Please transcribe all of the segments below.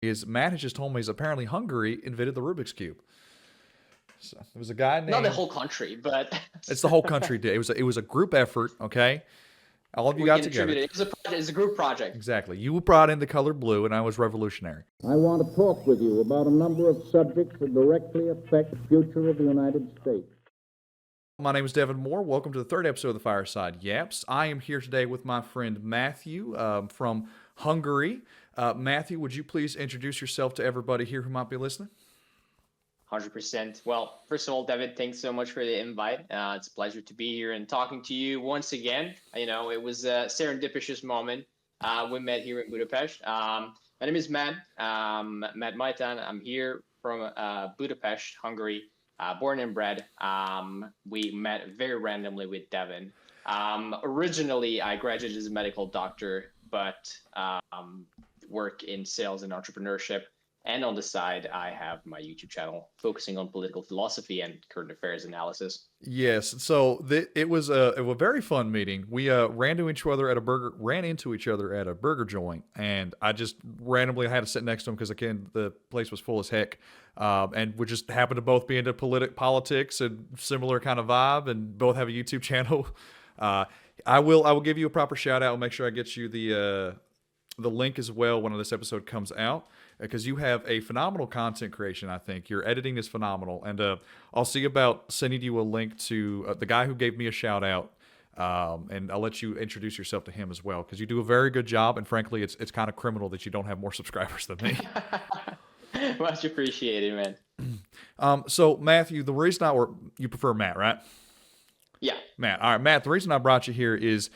is Matt has just told me is apparently Hungary invented the Rubik's Cube. So there was a guy Not the named. whole country, but It's the whole country did. It was a group effort. Okay, all of you we got can together. attribute it. It's a group project. Exactly. You brought in the color blue, and I was revolutionary. I want to talk with you about a number of subjects that directly affect the future of the United States. My name is Devin Moore. Welcome to the third episode of the Fireside Yaps. I am here today with my friend Matthew from Hungary. Matthew, would you please introduce yourself to everybody here who might be listening? 100%. Well, first of all, David, thanks so much for the invite. It's a pleasure to be here and talking to you once again. It was a serendipitous moment. We met here in Budapest. My name is Matt, Matt Maitan. I'm here from Budapest, Hungary, born and bred. We met very randomly with Devin. Originally, I graduated as a medical doctor, but work in sales and entrepreneurship. And on the side, I have my YouTube channel focusing on political philosophy and current affairs analysis. Yes. So it was a very fun meeting. We ran into each other at a burger joint, and I just randomly had to sit next to him because again the place was full as heck, and we just happened to both be into politics and similar kind of vibe, and both have a YouTube channel. Uh, I will give you a proper shout out. I'll make sure I get you the link as well when this episode comes out because you have a phenomenal content creation. I think your editing is phenomenal, and I'll see about sending you a link to the guy who gave me a shout out, and I'll let you introduce yourself to him as well because you do a very good job, and frankly, it's kind of criminal that you don't have more subscribers than me. Much appreciated, man. So Matthew, the reason you prefer Matt, right? Yeah. Matt. All right, Matt. The reason I brought you here is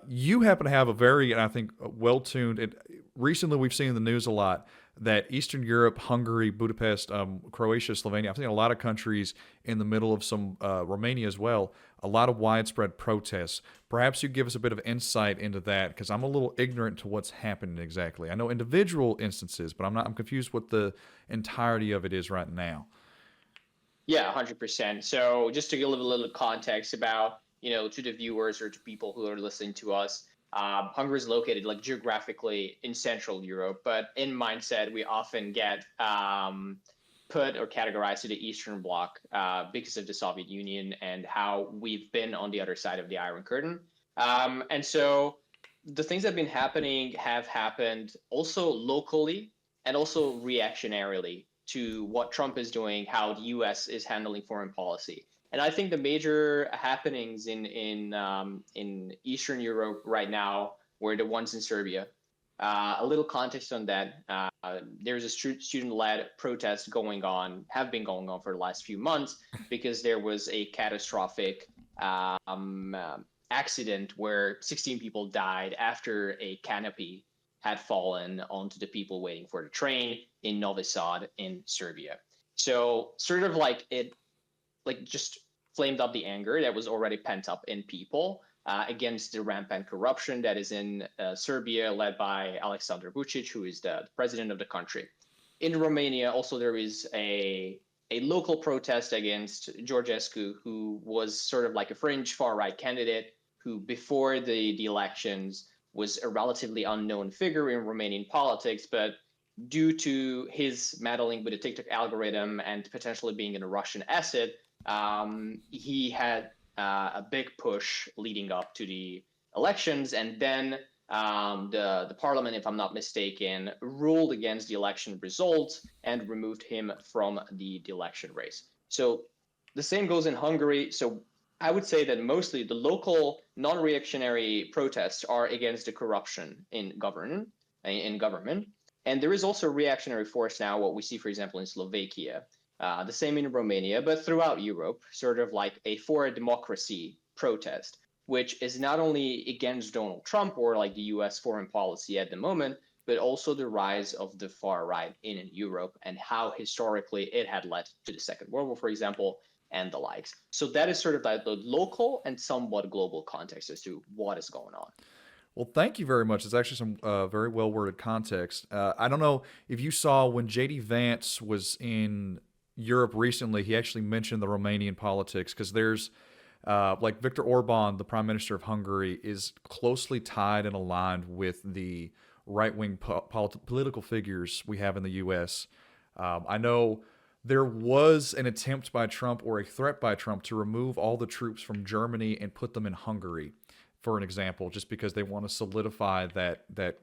you happen to have a very, and I think, well-tuned. Recently, we've seen in the news a lot that Eastern Europe, Hungary, Budapest, Croatia, Slovenia, I think a lot of countries in the middle of some Romania as well, a lot of widespread protests. Perhaps you give us a bit of insight into that because I'm a little ignorant to what's happening exactly. I know individual instances, but I'm confused what the entirety of it is right now. Yeah, 100%. So just to give a little context about, to the viewers or to people who are listening to us, Hungary is located like geographically in Central Europe, but in mindset, we often get put or categorized to the Eastern Bloc because of the Soviet Union and how we've been on the other side of the Iron Curtain. And so the things that have happened also locally and also reactionarily to what Trump is doing, how the U.S. is handling foreign policy. And I think the major happenings in Eastern Europe right now were the ones in Serbia. A little context on that: there's a student-led protest have been going on for the last few months because there was a catastrophic accident where 16 people died after a canopy had fallen onto the people waiting for the train in Novi Sad in Serbia. So sort of like it just flamed up the anger that was already pent up in people against the rampant corruption that is in Serbia, led by Aleksandar Vucic, who is the president of the country. In Romania, also there is a local protest against Georgescu, who was sort of like a fringe far-right candidate who before the elections was a relatively unknown figure in Romanian politics, but due to his meddling with the TikTok algorithm and potentially being in a Russian asset, he had a big push leading up to the elections. And then the parliament, if I'm not mistaken, ruled against the election results and removed him from the election race. So the same goes in Hungary. So I would say that mostly the local non-reactionary protests are against the corruption in government. And there is also a reactionary force now, what we see, for example, in Slovakia, the same in Romania, but throughout Europe, sort of like a for a democracy protest, which is not only against Donald Trump or like the US foreign policy at the moment, but also the rise of the far right in Europe and how historically it had led to the Second World War, for example, and the likes. So that is sort of like the local and somewhat global context as to what is going on. Well, thank you very much. It's actually some very well worded context. I don't know if you saw when JD Vance was in Europe recently, he actually mentioned the Romanian politics because there's like Viktor Orban, the prime minister of Hungary, is closely tied and aligned with the right-wing political figures we have in the U.S. I know there was an attempt by Trump or a threat by Trump to remove all the troops from Germany and put them in Hungary, for an example, just because they want to solidify that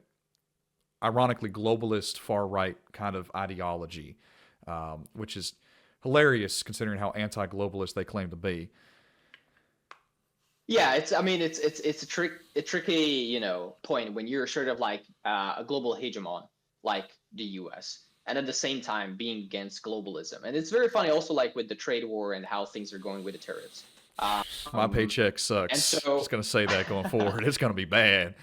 ironically globalist far right kind of ideology, which is hilarious considering how anti-globalist they claim to be. Yeah, it's. I mean, it's a tricky, point when you're sort of like a global hegemon like the U.S. and at the same time being against globalism. And it's very funny also like with the trade war and how things are going with the tariffs. My Um, paycheck and sucks. so Just gonna say that going forward, it's gonna be bad.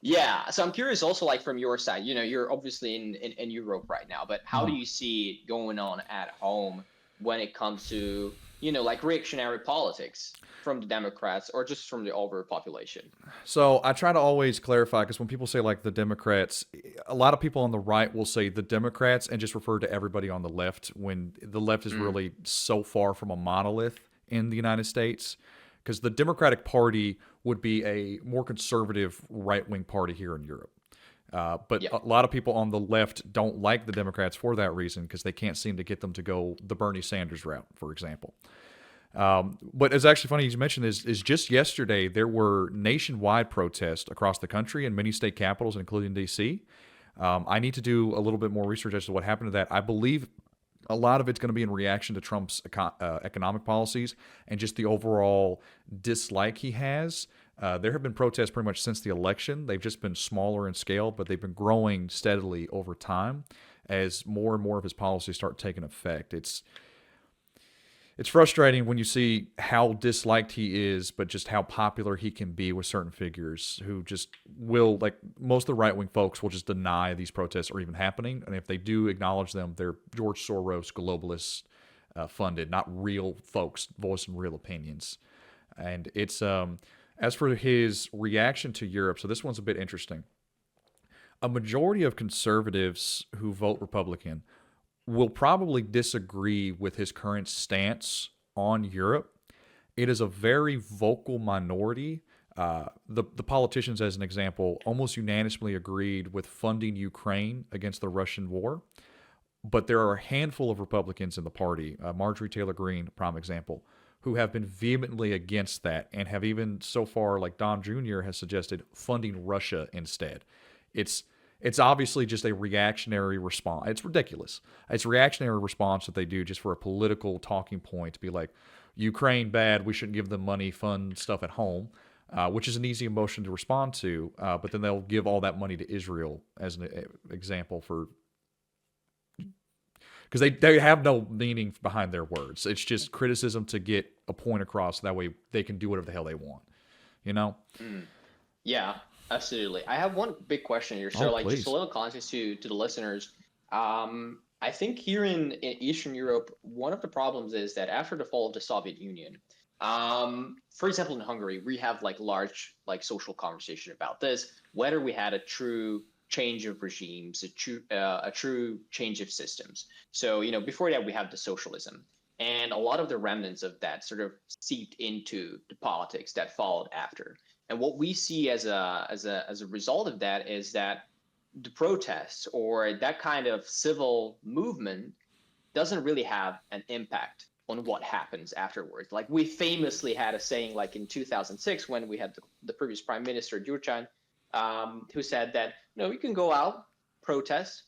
yeah, so I'm curious also like from your side, you're obviously in Europe right now, but how do Mhm. you see it going on at home when it comes to, like reactionary politics from the Democrats or just from the overall population? So I try to always clarify because when people say like the Democrats, a lot of people on the right will say the Democrats and just refer to everybody on the left when the left is Mm, really so far from a monolith in the United States. Because the Democratic Party would be a more conservative right wing party here in Europe. But yeah. a lot of people on the left don't like the Democrats for that reason because they can't seem to get them to go the Bernie Sanders route, for example. But it's actually funny you mentioned is just yesterday there were nationwide protests across the country in many state capitals, including D.C. I need to do a little bit more research as to what happened to that. I believe a lot of it's going to be in reaction to Trump's economic policies and just the overall dislike he has. There have been protests pretty much since the election. They've just been smaller in scale, but they've been growing steadily over time as more and more of his policies start taking effect. It's frustrating when you see how disliked he is, but just how popular he can be with certain figures who just will, like most of the right wing folks, will just deny these protests are even happening. And if they do acknowledge them, they're George Soros globalists funded, not real folks voicing real opinions. And it's as for his reaction to Europe, so this one's a bit interesting. A majority of conservatives who vote Republican will probably disagree with his current stance on Europe. It is a very vocal minority. The politicians, as an example, almost unanimously agreed with funding Ukraine against the Russian war. But there are a handful of Republicans in the party, Marjorie Taylor Greene, prime example, who have been vehemently against that and have even so far, like Don Jr. has suggested, funding Russia instead. It's it's obviously just a reactionary response. It's ridiculous. It's a reactionary response that they do just for a political talking point to be like, Ukraine bad, we shouldn't give them money, fund stuff at home, which is an easy emotion to respond to. But then they'll give all that money to Israel as an example for because they have no meaning behind their words. It's just criticism to get a point across. That way they can do whatever the hell they want. You know? Mm. Yeah, absolutely. I have one big question here. Oh, So, like, just a please. little context to the listeners. I think here in Eastern Europe, one of the problems is that after the fall of the Soviet Union, for example, in Hungary, we have like large like social conversation about this, whether we had a true change of regimes, a true change of systems. So, before that, we have the socialism. And a lot of the remnants of that sort of seeped into the politics that followed after. And what we see as a result of that is that the protests or that kind of civil movement doesn't really have an impact on what happens afterwards. Like we famously had a saying, like in 2006 when we had the previous prime minister Gyurcsány, who said that no, you can go out protest,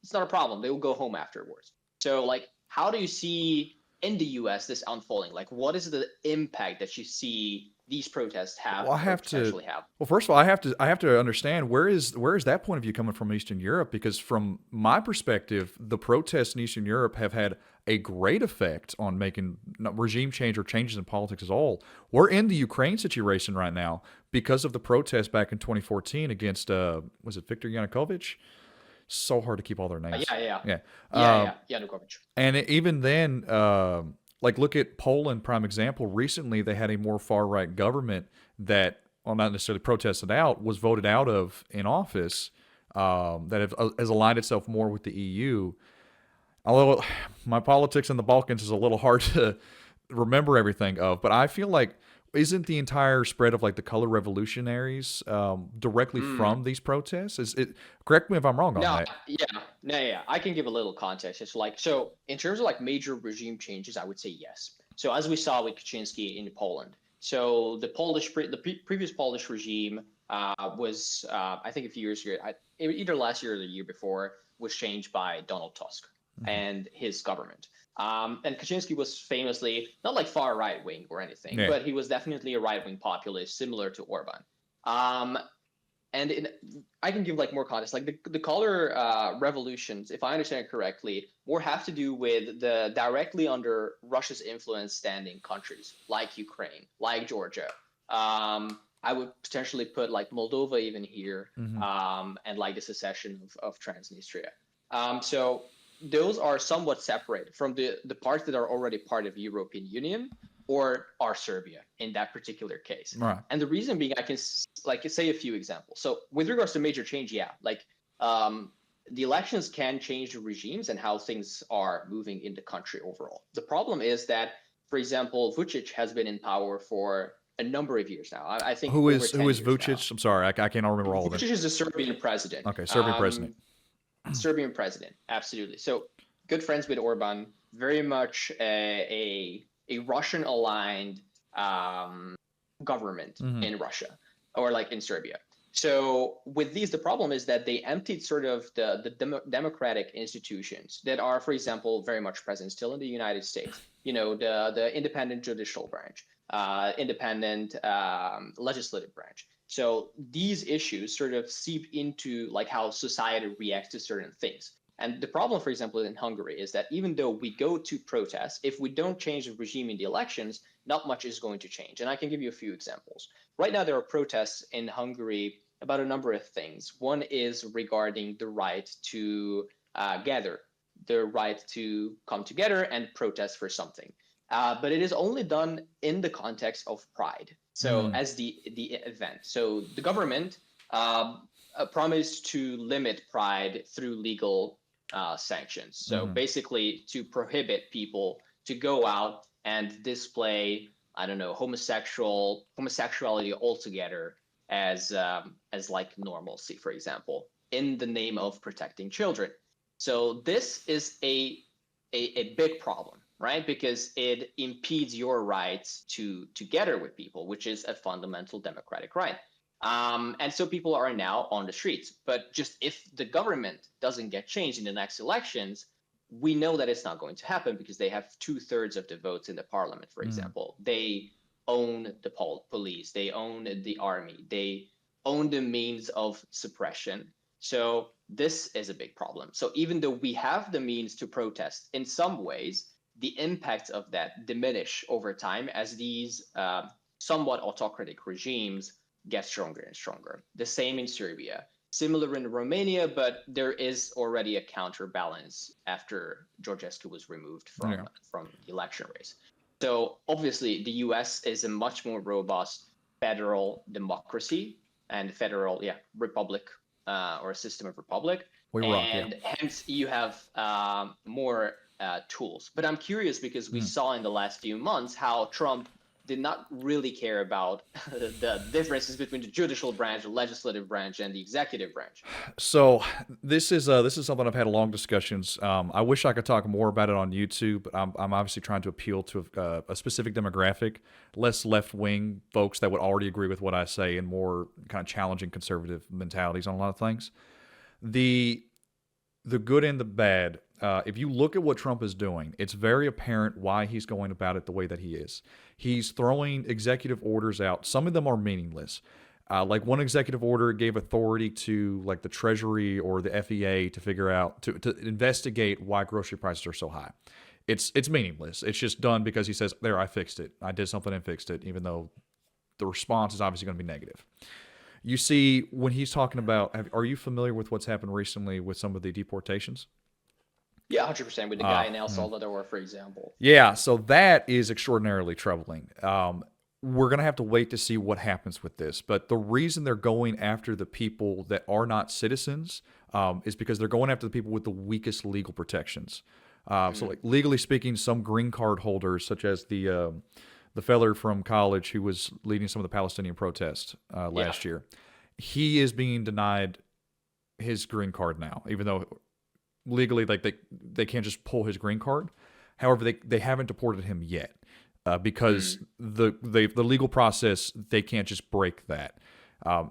it's not a problem. They will go home afterwards. So like, how do you see in the U.S. this unfolding? Like, what is the impact that you see these protests have Well, I or have to. potentially have? Well, first of all, I have to understand where is that point of view coming from Eastern Europe? Because from my perspective, the protests in Eastern Europe have had a great effect on making regime change or changes in politics as all. We're in the Ukraine situation right now because of the protests back in 2014 against was it Viktor Yanukovych? So hard to keep all their names. Yeah, yeah, Yeah. yeah, Um, yeah, Yanukovych. and even then, like look at Poland, prime example. Recently, they had a more far right government that, well, not necessarily protested out, was voted out of in office. Has aligned itself more with the EU. Although my politics in the Balkans is a little hard to remember everything of, but I feel like isn't the entire spread of like the color revolutionaries directly Mm. from these protests? Is it? Correct me if I'm wrong on No, that. yeah, no, yeah. I can give a little context. It's like so in terms of like major regime changes, I would say yes. So as we saw with Kaczynski in Poland, so the previous Polish regime was I think a few years ago, either last year or the year before, was changed by Donald Tusk Mhm. and his government. And Kaczynski was famously not like far right wing or anything, Yeah. but he was definitely a right wing populist, similar to Orban. Um, and I can give like more context. Like the color revolutions, if I understand it correctly, more have to do with the directly under Russia's influence standing countries like Ukraine, like Georgia. I would potentially put like Moldova even here, Hmm. and like the secession of Transnistria. So those are somewhat separated from the parts that are already part of the European Union or are Serbia in that particular case. Right. And the reason being, I can like say a few examples. So with regards to major change, yeah, like the elections can change the regimes and how things are moving in the country overall. The problem is that, for example, Vucic has been in power for a number of years now. I think over Who 10 is years now. Vucic? I'm sorry, I can't remember all of it. Vucic is the Serbian president. Okay, Serbian president. Serbian president, absolutely. So good friends with Orban, very much a Russian aligned government Hmm. in Russia or like in Serbia. So with these, the problem is that they emptied sort of the democratic institutions that are, for example, very much present still in the United States. You know, the independent judicial branch, independent legislative branch. So these issues sort of seep into like how society reacts to certain things. And the problem, for example, in Hungary is that even though we go to protest, if we don't change the regime in the elections, not much is going to change. And I can give you a few examples. Right now, there are protests in Hungary about a number of things. One is regarding the right to gather, the right to come together and protest for something. But it is only done in the context of pride. So Mm. as the event. So the government promised to limit pride through legal sanctions. So Hmm. basically, to prohibit people to go out and display, I don't know, homosexuality altogether as like normalcy, for example, in the name of protecting children. So this is a big problem, right? Because it impedes your rights to together with people, which is a fundamental democratic right. And so people are now on the streets. But just if the government doesn't get changed in the next elections, we know that it's not going to happen because they have 2/3 of the votes in the parliament, for Mm. example. They own the police, they own the army, they own the means of suppression. So this is a big problem. So even though we have the means to protest in some ways, the impacts of that diminish over time as these somewhat autocratic regimes get stronger and stronger. The same in Serbia, similar in Romania, but there is already a counterbalance after Georgescu was removed Yeah. from the election race. So obviously, the U.S. is a much more robust federal democracy and federal, yeah, republic or a system of republic, We rock. Yeah. and hence you have more tools. But I'm curious because we Mm. saw in the last few months how Trump did not really care about the differences between the judicial branch, the legislative branch, and the executive branch. So this is something I've had long discussions. I wish I could talk more about it on YouTube, but I'm obviously trying to appeal to a specific demographic, less left wing folks that would already agree with what I say, and more kind of challenging conservative mentalities on a lot of things. The the good and the bad. If you look at what Trump is doing, it's very apparent why he's going about it the way that he is. He's throwing executive orders out. Some of them are meaningless. Like one executive order gave authority to like the Treasury or the FEA to figure out to investigate why grocery prices are so high. It's meaningless. It's just done because he says, "There, I fixed it. I did something and fixed it," even though the response is obviously going to be negative. You see, when he's talking about, are you familiar with what's happened recently with some of the deportations? Yeah, 100% with the guy in El Salvador, for example. Yeah, so that is extraordinarily troubling. We're going to have to wait to see what happens with this. But the reason they're going after the people that are not citizens is because they're going after the people with the weakest legal protections. So, like legally speaking, some green card holders, such as the feller from college who was leading some of the Palestinian protests Yeah. last year. He is being denied his green card now, even though legally, like they can't just pull his green card. However, they haven't deported him yet because the legal process, they can't just break that.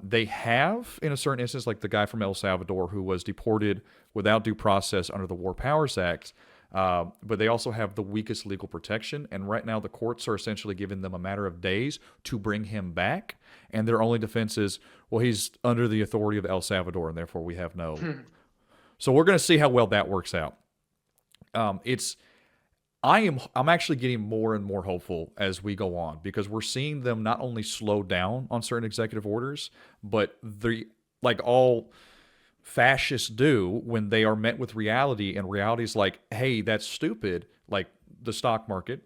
They have, in a certain instance, like the guy from El Salvador who was deported without due process under the War Powers Act. But they also have the weakest legal protection. And right now, the courts are essentially giving them a matter of days to bring him back. And their only defense is, well, he's under the authority of El Salvador, and therefore we have no. So we're going to see how well that works out. I'm actually getting more and more hopeful as we go on because we're seeing them not only slow down on certain executive orders, but like all fascists do when they are met with reality, and reality is like, hey, that's stupid, like the stock market.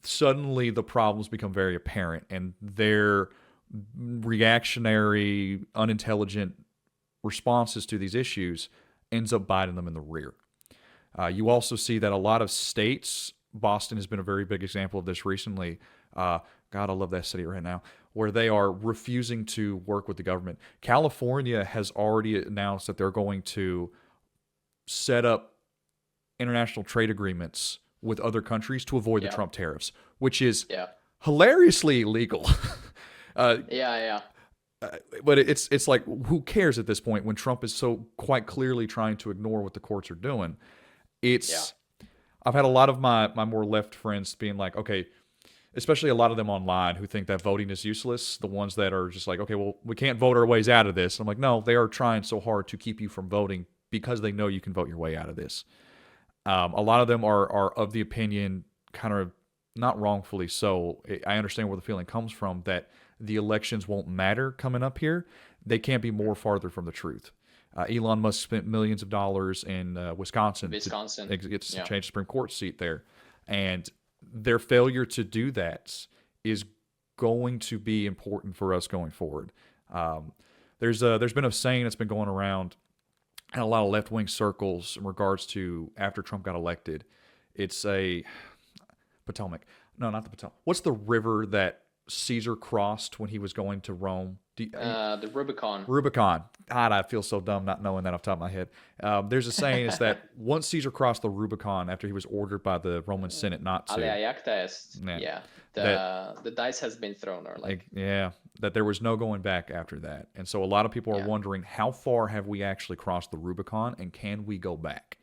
Suddenly the problems become very apparent, and their reactionary, unintelligent responses to these issues ends up biting them in the rear. You also see that a lot of states, Boston has been a very big example of this recently. God, I love that city right now, where they are refusing to work with the government. California has already announced that they're going to set up international trade agreements with other countries to avoid the Trump tariffs, which is hilariously illegal. Yeah. But it's like, who cares at this point when Trump is so quite clearly trying to ignore what the courts are doing? I've had a lot of my more left friends being like, okay, especially a lot of them online who think that voting is useless. The ones that are just like, okay, well, we can't vote our ways out of this. I'm like, no, they are trying so hard to keep you from voting because they know you can vote your way out of this. A lot of them are of the opinion, kind of not wrongfully so, I understand where the feeling comes from, that the elections won't matter coming up here. They can't be more farther from the truth. Elon Musk spent millions of dollars in Wisconsin to change the Supreme Court seat there. And their failure to do that is going to be important for us going forward. There's been a saying that's been going around in a lot of left-wing circles in regards to after Trump got elected. It's a Potomac. No, not the Potomac. What's the river that Caesar crossed when he was going to Rome? The Rubicon. Rubicon. God, I feel so dumb not knowing that off the top of my head. There's a saying is that once Caesar crossed the Rubicon after he was ordered by the Roman Senate not to. Yeah. The dice has been thrown, or that there was no going back after that. And so a lot of people are wondering, how far have we actually crossed the Rubicon, and can we go back?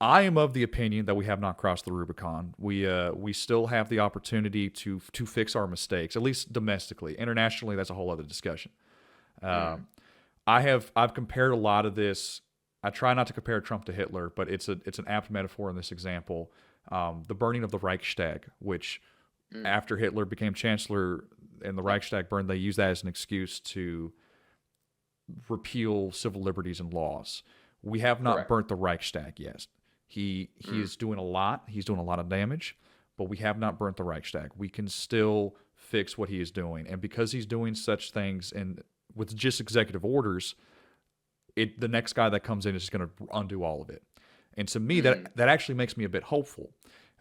I am of the opinion that we have not crossed the Rubicon. We still have the opportunity to fix our mistakes, at least domestically. Internationally, that's a whole other discussion. I've compared a lot of this. I try not to compare Trump to Hitler, but it's an apt metaphor in this example. The burning of the Reichstag, which after Hitler became chancellor and the Reichstag burned, they used that as an excuse to repeal civil liberties and laws. We have not burnt the Reichstag yet. He is doing a lot. He's doing a lot of damage, but we have not burnt the Reichstag. We can still fix what he is doing. And because he's doing such things and with just executive orders, the next guy that comes in is just going to undo all of it. And to me, that actually makes me a bit hopeful.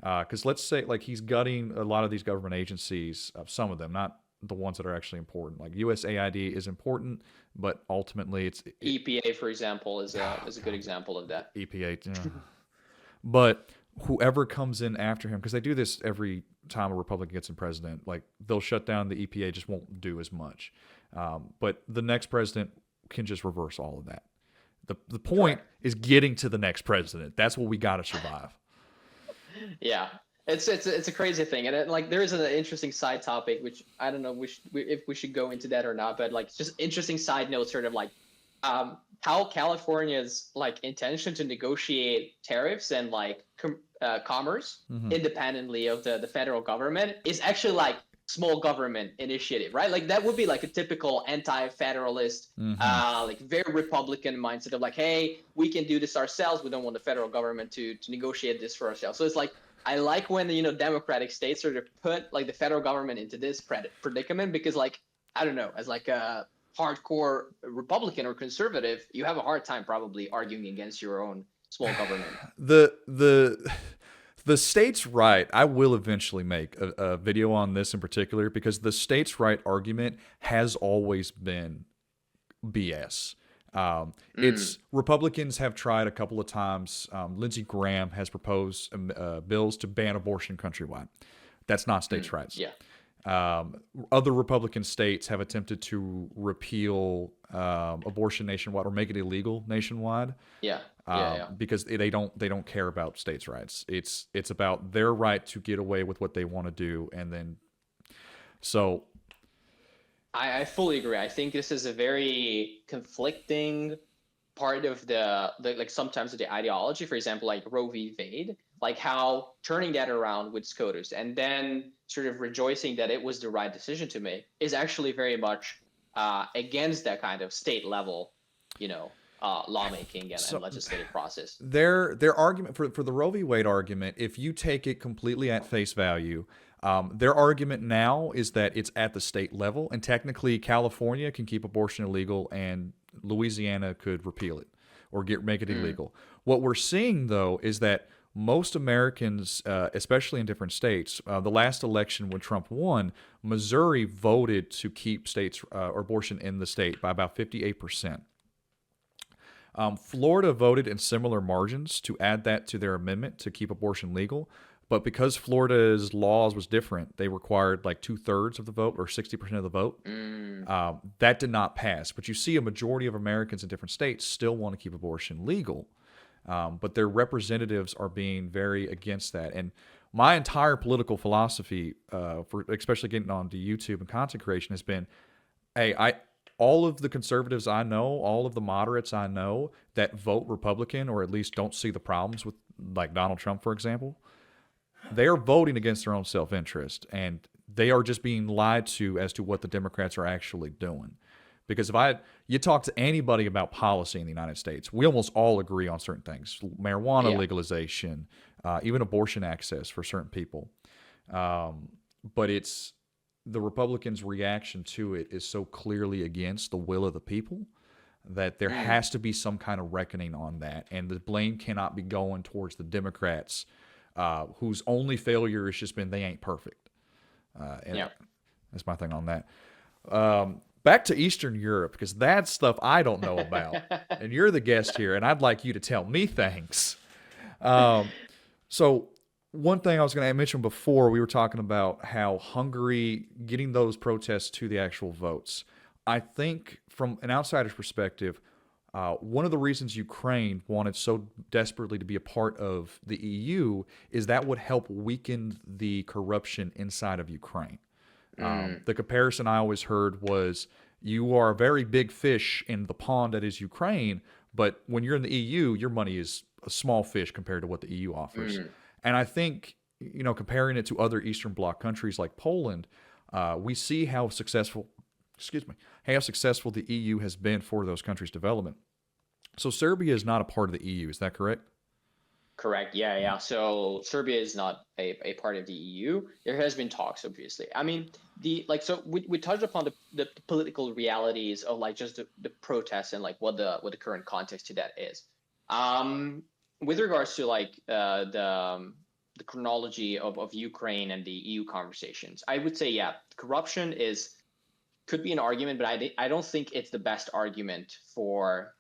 Because let's say like he's gutting a lot of these government agencies, some of them, not the ones that are actually important. Like USAID is important, but ultimately it's EPA, for example, is a good example of that. EPA, but whoever comes in after him, because they do this every time a Republican gets in president, like they'll shut down the EPA, just won't do as much. But the next president can just reverse all of that. The point is getting to the next president. That's what we got to survive. Yeah. It's a crazy thing, and like there is an interesting side topic, which I don't know if we should go into that or not, but like just interesting side note, sort of like how California's like intention to negotiate tariffs and like commerce independently of the federal government is actually like small government initiative, right? Like that would be like a typical anti-federalist, like very Republican mindset of like, hey, we can do this ourselves. We don't want the federal government to negotiate this for ourselves. So it's like, I like when democratic states sort of put like the federal government into this predicament, because like, I don't know, as like a hardcore Republican or conservative, you have a hard time probably arguing against your own small government. The The states' right, I will eventually make a video on this in particular because the states' right argument has always been BS. Mm, It's Republicans have tried a couple of times. Lindsey Graham has proposed bills to ban abortion countrywide. That's not states' rights. yeah, Um, Other Republican states have attempted to repeal abortion nationwide or make it illegal nationwide yeah, yeah, yeah. because they don't care about states' rights. It's about their right to get away with what they want to do, and then so I fully agree. I think this is a very conflicting part of the like sometimes of the ideology. For example, like Roe v. Wade, like how turning that around with SCOTUS and then sort of rejoicing that it was the right decision to make is actually very much against that kind of state level, lawmaking and so legislative process. their argument for the Roe v. Wade argument, if you take it completely at face value, their argument now is that it's at the state level, and technically California can keep abortion illegal, and Louisiana could repeal it or make it Mm, illegal. What we're seeing though is that most Americans, especially in different states, the last election when Trump won, Missouri voted to keep states or abortion in the state by about 58%. Florida voted in similar margins to add that to their amendment to keep abortion legal. But because Florida's laws was different, they required like 2/3 of the vote or 60% of the vote. mm, That did not pass. But you see a majority of Americans in different states still want to keep abortion legal. But their representatives are being very against that. And my entire political philosophy, for especially getting onto YouTube and content creation, has been, hey, I all of the conservatives I know, all of the moderates I know that vote Republican or at least don't see the problems with like Donald Trump, for example, they are voting against their own self-interest, and they are just being lied to as to what the Democrats are actually doing. Because you talk to anybody about policy in the United States, we almost all agree on certain things: marijuana yeah. legalization, even abortion access for certain people. But it's the Republicans' reaction to it is so clearly against the will of the people that there Mm, has to be some kind of reckoning on that, and the blame cannot be going towards the Democrats, whose only failure has just been they ain't perfect. And yeah. that's my thing on that. Back to Eastern Europe, because that's stuff I don't know about, and you're the guest here, and I'd like you to tell me things. So one thing I was going to mention before, we were talking about how Hungary getting those protests to the actual votes. I think from an outsider's perspective, one of the reasons Ukraine wanted so desperately to be a part of the EU is that would help weaken the corruption inside of Ukraine. Mm, The comparison I always heard was you are a very big fish in the pond that is Ukraine, but when you're in the EU, your money is a small fish compared to what the EU offers. mm. And I think, comparing it to other Eastern Bloc countries like Poland, we see how successful, excuse me, how successful the EU has been for those countries' development. So Serbia is not a part of the EU, is that correct? Correct. Yeah, yeah. So Serbia is not a part of the EU. There has been talks, obviously. I mean, we touched upon the political realities of like just the protests and like what the current context to that is. With regards to like the chronology of Ukraine and the EU conversations, I would say yeah, corruption is could be an argument, but I don't think it's the best argument for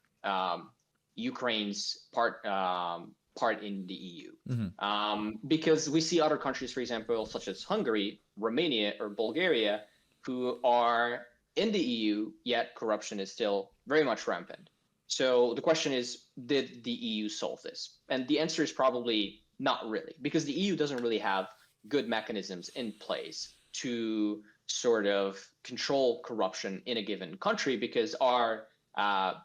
Ukraine's part in the EU. Mm-hmm. Because we see other countries, for example, such as Hungary, Romania, or Bulgaria, who are in the EU, yet corruption is still very much rampant. So the question is, did the EU solve this? And the answer is probably not really, because the EU doesn't really have good mechanisms in place to sort of control corruption in a given country, because our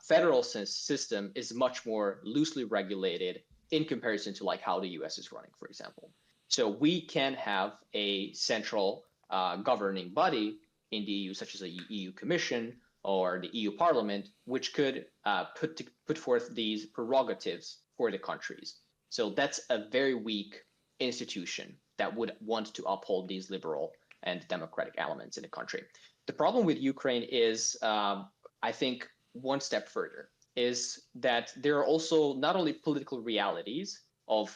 federal system is much more loosely regulated in comparison to like how the US is running, for example. So we can have a central governing body in the EU, such as the EU Commission or the EU Parliament, which could put forth these prerogatives for the countries. So that's a very weak institution that would want to uphold these liberal and democratic elements in the country. The problem with Ukraine is, I think, one step further is that there are also not only political realities of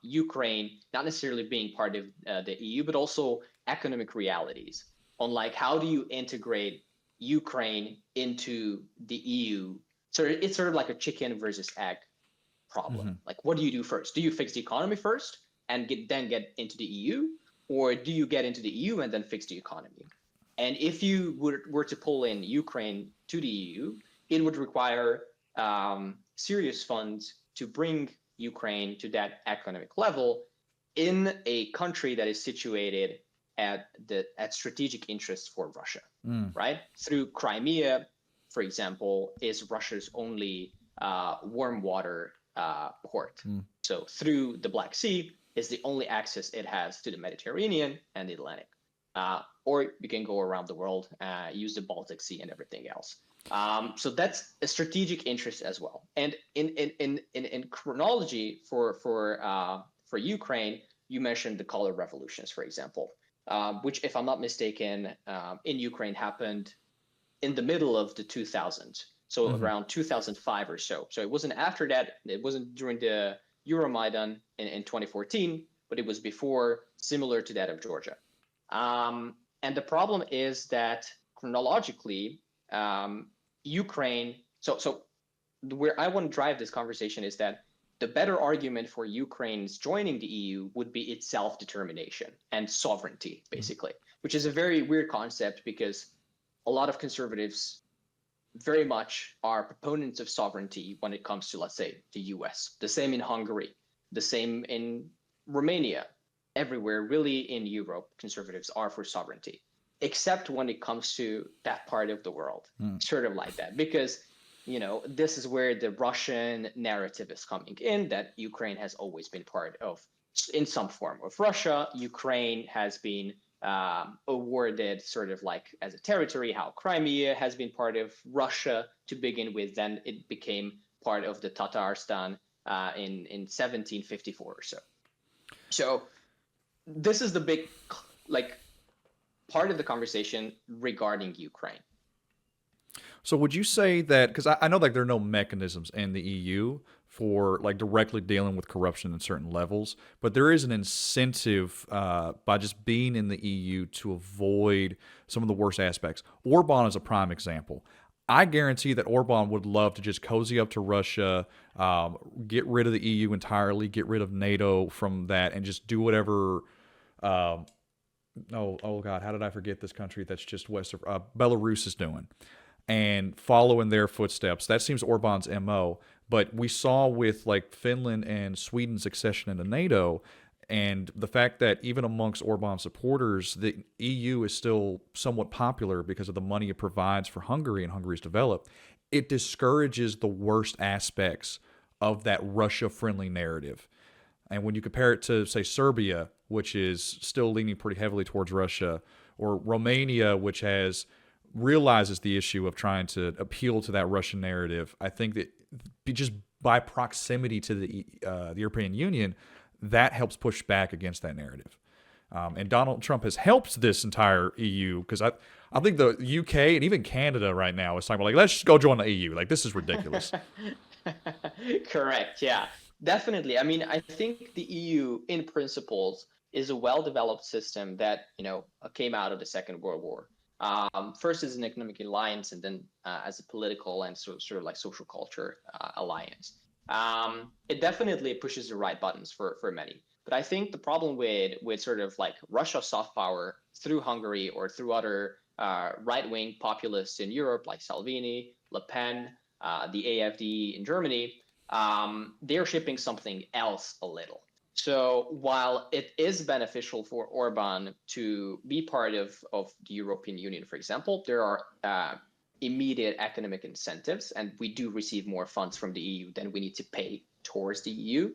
Ukraine not necessarily being part of the EU, but also economic realities on like how do you integrate Ukraine into the EU. So it's sort of like a chicken versus egg problem. Like, what do you do first? Do you fix the economy first and then get into the EU, or do you get into the EU and then fix the economy? And if you were to pull in Ukraine to the EU, it would require serious funds to bring Ukraine to that economic level in a country that is situated at strategic interests for Russia, right? Through Crimea, for example, is Russia's only warm water port. So through the Black Sea is the only access it has to the Mediterranean and the Atlantic. Or you can go around the world, use the Baltic Sea and everything else. So that's a strategic interest as well. And in chronology for Ukraine, you mentioned the color revolutions, for example, which, if I'm not mistaken, in Ukraine happened in the middle of the 2000s. So around 2005 or so. So it wasn't after that. It wasn't during the Euromaidan in 2014, but it was before, similar to that of Georgia. And the problem is that chronologically, Ukraine. So where I want to drive this conversation is that the better argument for Ukraine's joining the EU would be its self-determination and sovereignty, basically, which is a very weird concept because a lot of conservatives very much are proponents of sovereignty when it comes to, let's say, the US. The same in Hungary, the same in Romania. Everywhere, really, in Europe, conservatives are for sovereignty, except when it comes to that part of the world, sort of like that, because this is where the Russian narrative is coming in, that Ukraine has always been part of, in some form, of Russia. Ukraine has been awarded sort of like as a territory, how Crimea has been part of Russia to begin with. Then it became part of the Tatarstan in 1754 or so. So this is the big part of the conversation regarding Ukraine. So would you say that, because I know like there are no mechanisms in the EU for like directly dealing with corruption at certain levels, but there is an incentive by just being in the EU to avoid some of the worst aspects. Orban is a prime example. I guarantee that Orban would love to just cozy up to Russia, get rid of the EU entirely, get rid of NATO from that, and just do whatever. Oh God, how did I forget this country that's just west of Belarus is doing? And follow in their footsteps. That seems Orban's MO. But we saw with like Finland and Sweden's accession into NATO, and the fact that even amongst Orban supporters, the EU is still somewhat popular because of the money it provides for Hungary and Hungary's developed. It discourages the worst aspects of that Russia-friendly narrative. And when you compare it to, say, Serbia, which is still leaning pretty heavily towards Russia, or Romania, which realizes the issue of trying to appeal to that Russian narrative, I think that just by proximity to the European Union, that helps push back against that narrative. And Donald Trump has helped this entire EU, because I think the UK and even Canada right now is talking about, like, let's just go join the EU. Like, this is ridiculous. Correct. Yeah, definitely. I mean, I think the EU in principles is a well-developed system that, came out of the Second World War. First as an economic alliance, and then as a political and sort of like social culture alliance. It definitely pushes the right buttons for many. But I think the problem with sort of like Russia soft power through Hungary or through other right-wing populists in Europe, like Salvini, Le Pen, the AfD in Germany, they're shipping something else a little. So while it is beneficial for Orban to be part of the European Union, for example, there are immediate economic incentives, and we do receive more funds from the EU than we need to pay towards the EU.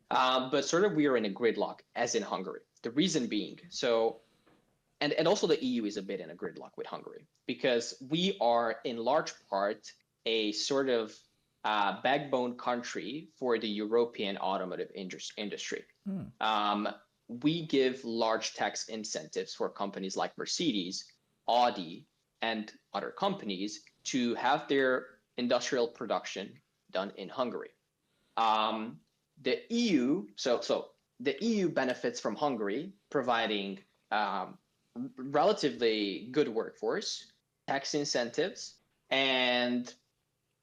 But sort of we are in a gridlock, as in Hungary. The reason being, and also the EU is a bit in a gridlock with Hungary, because we are in large part a sort of backbone country for the European automotive industry. We give large tax incentives for companies like Mercedes, Audi, and other companies to have their industrial production done in Hungary. the EU, so the EU benefits from Hungary providing relatively good workforce, tax incentives, and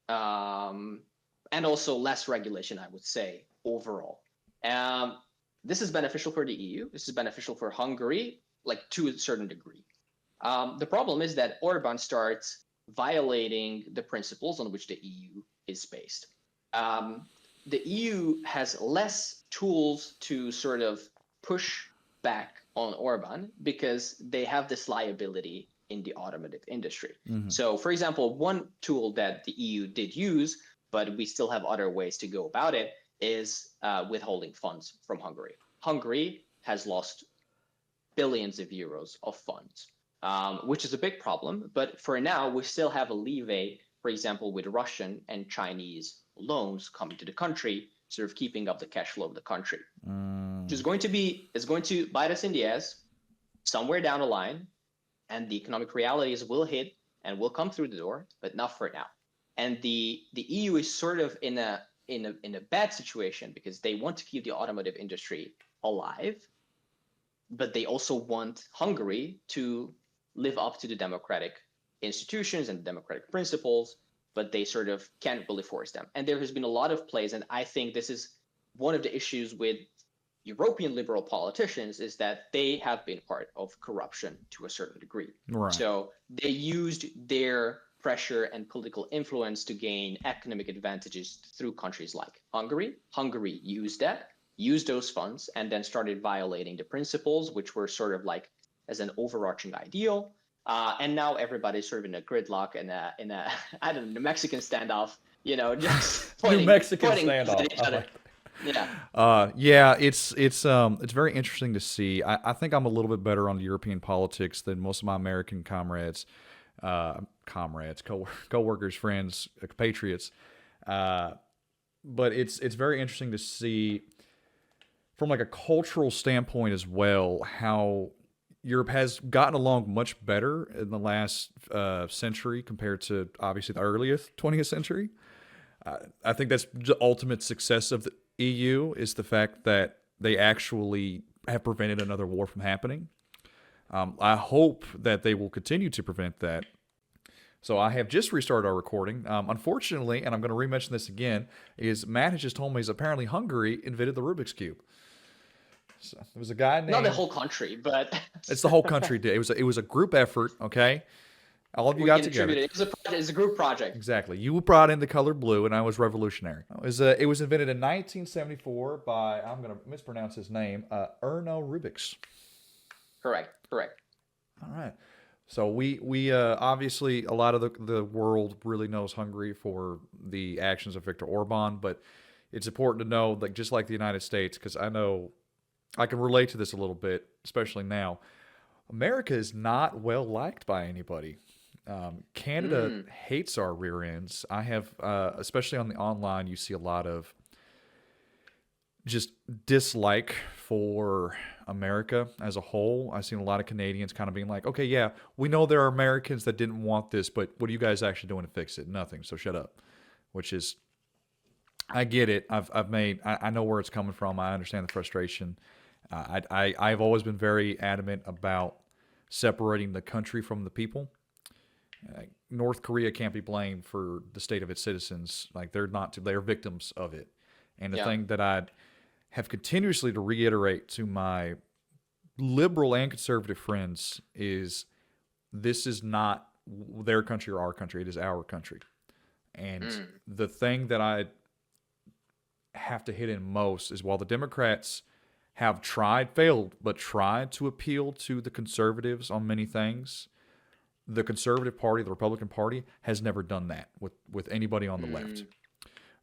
um, and also less regulation, I would say, overall. Um, this is beneficial for the EU. This is beneficial for Hungary, like to a certain degree. The problem is that Orban starts violating the principles on which the EU is based. Um, the EU has less tools to sort of push back on Orban because they have this liability in the automotive industry. Mm-hmm. So, for example, one tool that the EU did use, but we still have other ways to go about it, is withholding funds from Hungary. Hungary has lost billions of euros of funds, which is a big problem. But for now, we still have a leeway, for example, with Russian and Chinese loans coming to the country, sort of keeping up the cash flow of the country, which is going to bite us in the ass somewhere down the line, and the economic realities will hit and will come through the door, but not for now. And the EU is sort of in a bad situation because they want to keep the automotive industry alive, but they also want Hungary to live up to the democratic institutions and democratic principles, but they sort of can't really force them. And there has been a lot of plays, and I think this is one of the issues with European liberal politicians, is that they have been part of corruption to a certain degree. Right. So they used their pressure and political influence to gain economic advantages through countries like Hungary. Hungary used those funds, and then started violating the principles, which were sort of like as an overarching ideal. And now everybody's sort of in a gridlock and in a I don't know, New Mexican standoff, just pointing, New Mexican pointing standoff. at each other. It's very interesting to see. I think I'm a little bit better on European politics than most of my American comrades, coworkers, friends, compatriots. But it's very interesting to see from like a cultural standpoint as well how Europe has gotten along much better in the last century compared to obviously the earliest 20th century. I think that's the ultimate success of the EU is the fact that they actually have prevented another war from happening. I hope that they will continue to prevent that. So I have just restarted our recording. Unfortunately, and I'm going to re-mention this again, is Matt has just told me is apparently Hungary invented the Rubik's Cube. So there was a guy named... Not the whole country, but... It's the whole country did. It was a group effort, okay? All of you got together. It was a group project. Exactly. You brought in the color blue, and I was revolutionary. It was invented in 1974 by, I'm going to mispronounce his name, Erno Rubiks. Correct. All right. So we obviously, a lot of the world really knows Hungary for the actions of Viktor Orban, but it's important to know that just like the United States, because I know I can relate to this a little bit, especially now, America is not well liked by anybody. Canada hates our rear ends. I have, especially on the online, you see a lot of just dislike for America as a whole. I've seen a lot of Canadians kind of being like, okay, yeah, we know there are Americans that didn't want this, but what are you guys actually doing to fix it? Nothing. So shut up. Which is, I get it. I know where it's coming from. I understand the frustration. I've always been very adamant about separating the country from the people. North Korea can't be blamed for the state of its citizens. Like they're victims of it. And the thing that I have continuously to reiterate to my liberal and conservative friends is this is not their country or our country. It is our country. And the thing that I have to hit in most is while the Democrats have failed to appeal to the conservatives on many things, the conservative party, the Republican Party, has never done that with anybody on the left.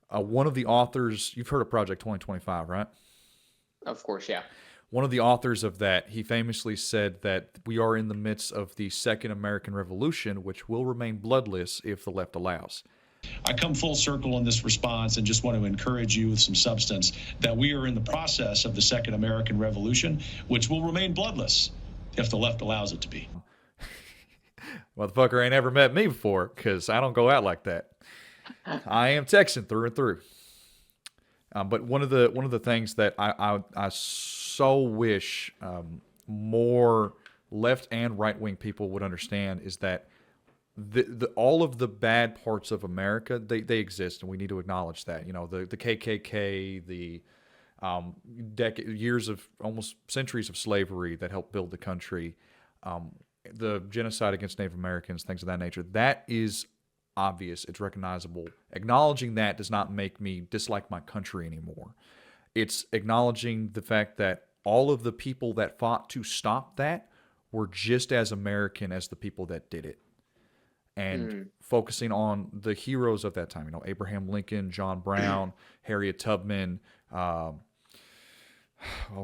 One of the authors, you've heard of Project 2025, right? Of course, yeah. One of the authors of that, he famously said that we are in the midst of the Second American Revolution, which will remain bloodless if the left allows. I come full circle in this response and just want to encourage you with some substance that we are in the process of the Second American Revolution, which will remain bloodless if the left allows it to be. Motherfucker ain't ever met me before because I don't go out like that. I am Texan through and through. But one of the things that I so wish more left and right wing people would understand is that the all of the bad parts of America, they exist, and we need to acknowledge that. You know, the KKK, the years of almost centuries of slavery that helped build the country, the genocide against Native Americans, things of that nature. That is obvious. It's recognizable. Acknowledging that does not make me dislike my country anymore. It's acknowledging the fact that all of the people that fought to stop that were just as American as the people that did it. And Mm. focusing on the heroes of that time, you know, Abraham Lincoln, John Brown, Harriet Tubman, oh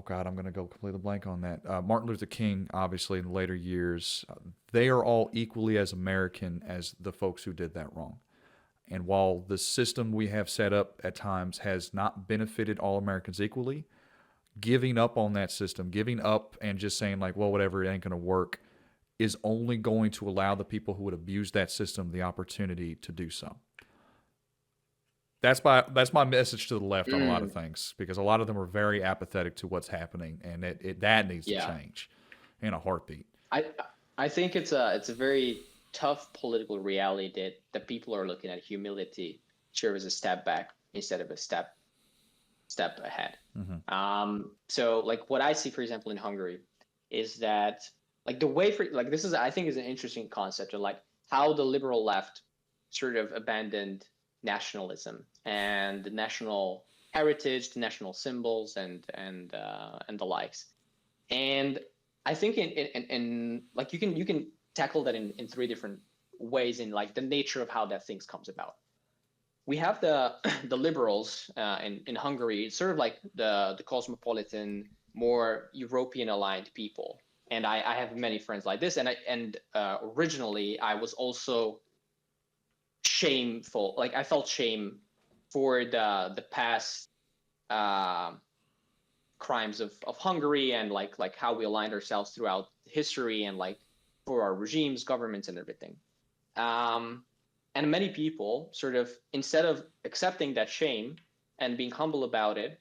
God, I'm going to go completely blank on that. Martin Luther King, obviously, in later years, they are all equally as American as the folks who did that wrong. And while the system we have set up at times has not benefited all Americans equally, giving up on that system, giving up and just saying like, well, whatever, it ain't going to work, is only going to allow the people who would abuse that system the opportunity to do so. That's my message to the left on a lot of Mm. things, because a lot of them are very apathetic to what's happening, and that needs to Yeah. change in a heartbeat. I I think it's a very tough political reality that people are looking at humility sure as a step back instead of a step ahead. So like what I see, for example, in Hungary, is that like the way for like this is I think is an interesting concept of like how the liberal left sort of abandoned nationalism and the national heritage, the national symbols, and the likes. And I think in like you can tackle that in three different ways in like the nature of how that things comes about. We have the the liberals in Hungary. It's sort of like the cosmopolitan, more European aligned people. And I have many friends like this. And originally I was also shameful. Like I felt shame for the past uh, crimes of Hungary and like how we aligned ourselves throughout history and like for our regimes, governments, and everything. Um, and many people sort of instead of accepting that shame and being humble about it,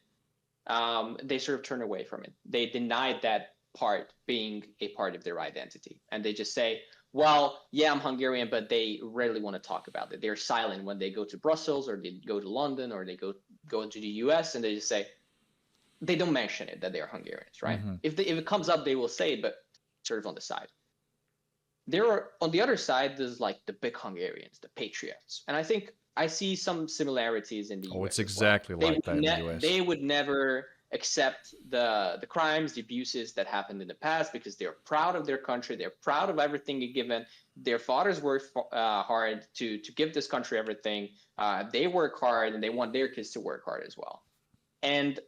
they sort of turn away from it. They denied that part being a part of their identity, and they just say, "Well, yeah, I'm Hungarian," but they rarely want to talk about it. They're silent when they go to Brussels or they go to London or they go to the U.S. and they just say they don't mention it that they're Hungarians, right? If it comes up, they will say it, but sort of on the side. There are on the other side, there's like the big Hungarians, the patriots, and I think I see some similarities in the Oh, it's U.S. as well. exactly like that in the U.S. They would never accept the crimes, the abuses that happened in the past because they're proud of their country. They're proud of everything given. Their fathers worked hard to give this country everything. They work hard, and they want their kids to work hard as well. And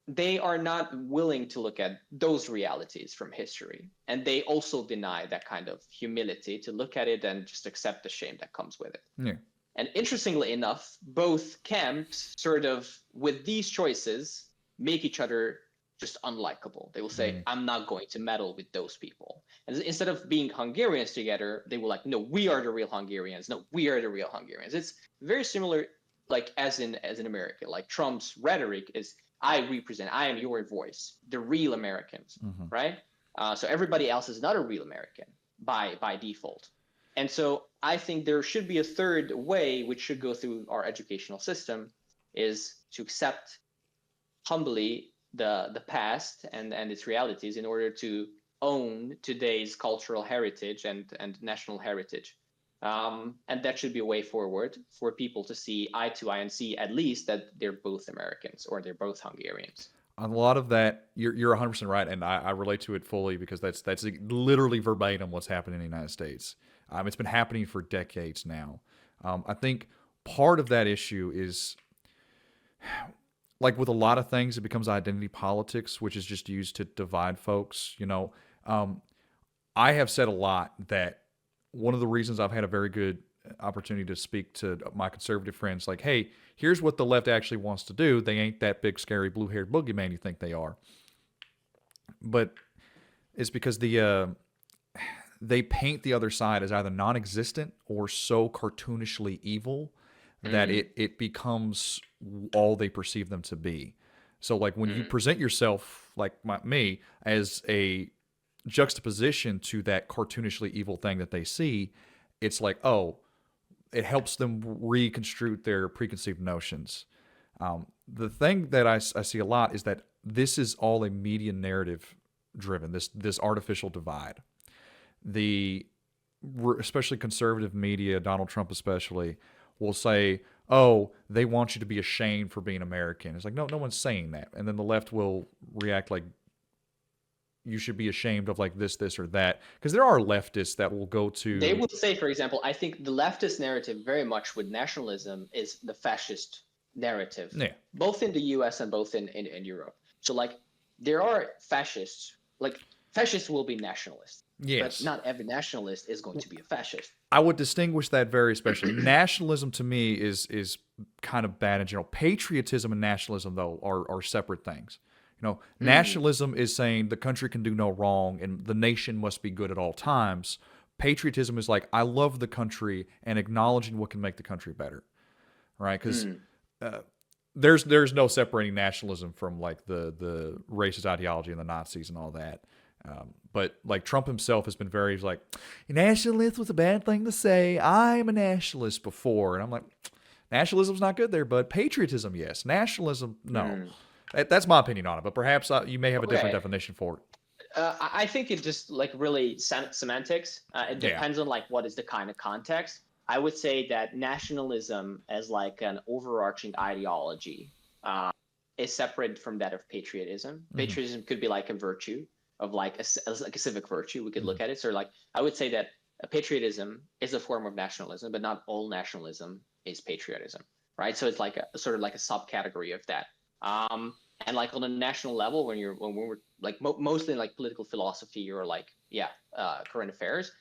they are not willing to look at those realities from history. And they also deny that kind of humility to look at it and just accept the shame that comes with it. Yeah. And interestingly enough, both camps sort of, with these choices, make each other just unlikable. They will say, I'm not going to meddle with those people. And instead of being Hungarians together, they will like, no, we are the real Hungarians. No, we are the real Hungarians. It's very similar, like as in America. Like Trump's rhetoric is, I am your voice, the real Americans, right? So everybody else is not a real American by default. And so I think there should be a third way, which should go through our educational system, is to accept humbly the past and its realities in order to own today's cultural heritage and national heritage. And that should be a way forward for people to see eye to eye and see at least that they're both Americans or they're both Hungarians. On a lot of that, you're 100% right, and I relate to it fully because that's literally verbatim what's happening in the United States. It's been happening for decades now. I think part of that issue is, like with a lot of things, it becomes identity politics, which is just used to divide folks. You know, I have said a lot that one of the reasons I've had a very good opportunity to speak to my conservative friends, like, hey, here's what the left actually wants to do. They ain't that big, scary, blue-haired boogeyman you think they are. But it's because they paint the other side as either non-existent or so cartoonishly evil that it becomes all they perceive them to be. So like when you present yourself like me as a juxtaposition to that cartoonishly evil thing that they see, it's like, oh, it helps them reconstruct their preconceived notions. The thing that I see a lot is that this is all a media narrative driven, this artificial divide. Especially conservative media, Donald Trump especially, will say, oh, they want you to be ashamed for being American. It's like, no one's saying that. And then the left will react like you should be ashamed of like this, or that. Because there are leftists that will go to... They would say, for example, I think the leftist narrative very much with nationalism is the fascist narrative, both in the US and both in Europe. So like there are fascists, like fascists will be nationalists. Yes. But not every nationalist is going to be a fascist. I would distinguish that very especially. Nationalism to me is kind of bad in general. Patriotism and nationalism, though, are separate things. Nationalism is saying the country can do no wrong and the nation must be good at all times. Patriotism is like, I love the country and acknowledging what can make the country better. Right? Because there's no separating nationalism from like the racist ideology and the Nazis and all that. But like Trump himself has been very like, nationalist was a bad thing to say. I'm a nationalist before. And I'm like, nationalism's not good there, but patriotism, yes. Nationalism, no. That's my opinion on it, but perhaps you may have a different definition for it. I think it just like really semantics. It depends on like what is the kind of context. I would say that nationalism as like an overarching ideology is separate from that of patriotism. Patriotism could be like a virtue of like a civic virtue. We could look at it. So like I would say that patriotism is a form of nationalism, but not all nationalism is patriotism, right? So it's like a sort of like a subcategory of that. And like on a national level, when we're like mostly like political philosophy or like current affairs,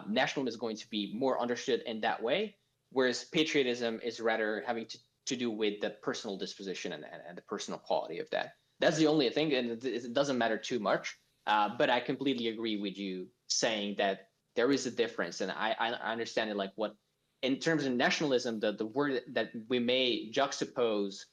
nationalism is going to be more understood in that way, whereas patriotism is rather having to do with the personal disposition and the personal quality of that. That's the only thing, and it doesn't matter too much. But I completely agree with you saying that there is a difference, and I understand it like what in terms of nationalism, the word that we may juxtapose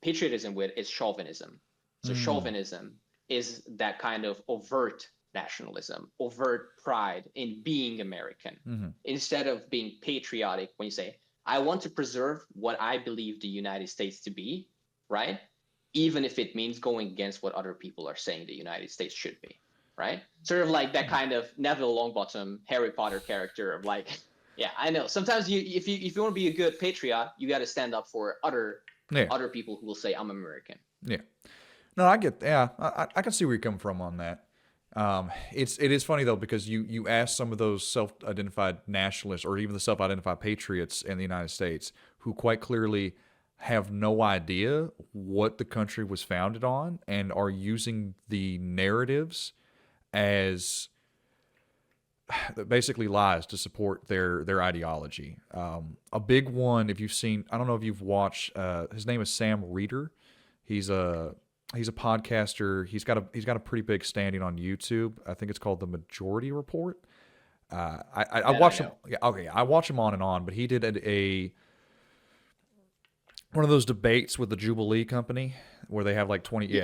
patriotism with is chauvinism. So chauvinism is that kind of overt nationalism, overt pride in being American, instead of being patriotic. When you say, I want to preserve what I believe the United States to be, right? Even if it means going against what other people are saying the United States should be, right? Sort of like that kind of Neville Longbottom, Harry Potter character of like, yeah, I know. Sometimes if you want to be a good patriot, you got to stand up for other people who will say, I'm American. Yeah. No, I get, I can see where you're coming from on that. It is funny though, because you ask some of those self-identified nationalists or even the self-identified patriots in the United States who quite clearly have no idea what the country was founded on and are using the narratives as basically lies to support their ideology. A big one, if you've seen, I don't know if you've watched, his name is Sam Reeder. He's a podcaster. He's got a pretty big standing on YouTube. I think it's called The Majority Report. I watch him. Okay, I watch him on and on, but he did one of those debates with the Jubilee Company where they have like 20.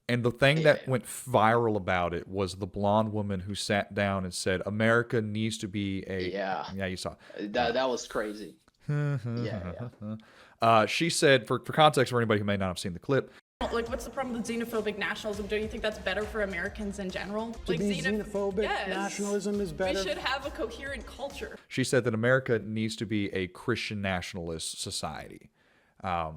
And the thing that went viral about it was the blonde woman who sat down and said, America needs to be a... Yeah, you saw it. That was crazy. She said, for context for anybody who may not have seen the clip, like, what's the problem with xenophobic nationalism? Don't you think that's better for Americans in general? To be xenophobic nationalism is better? We should have a coherent culture. She said that America needs to be a Christian nationalist society.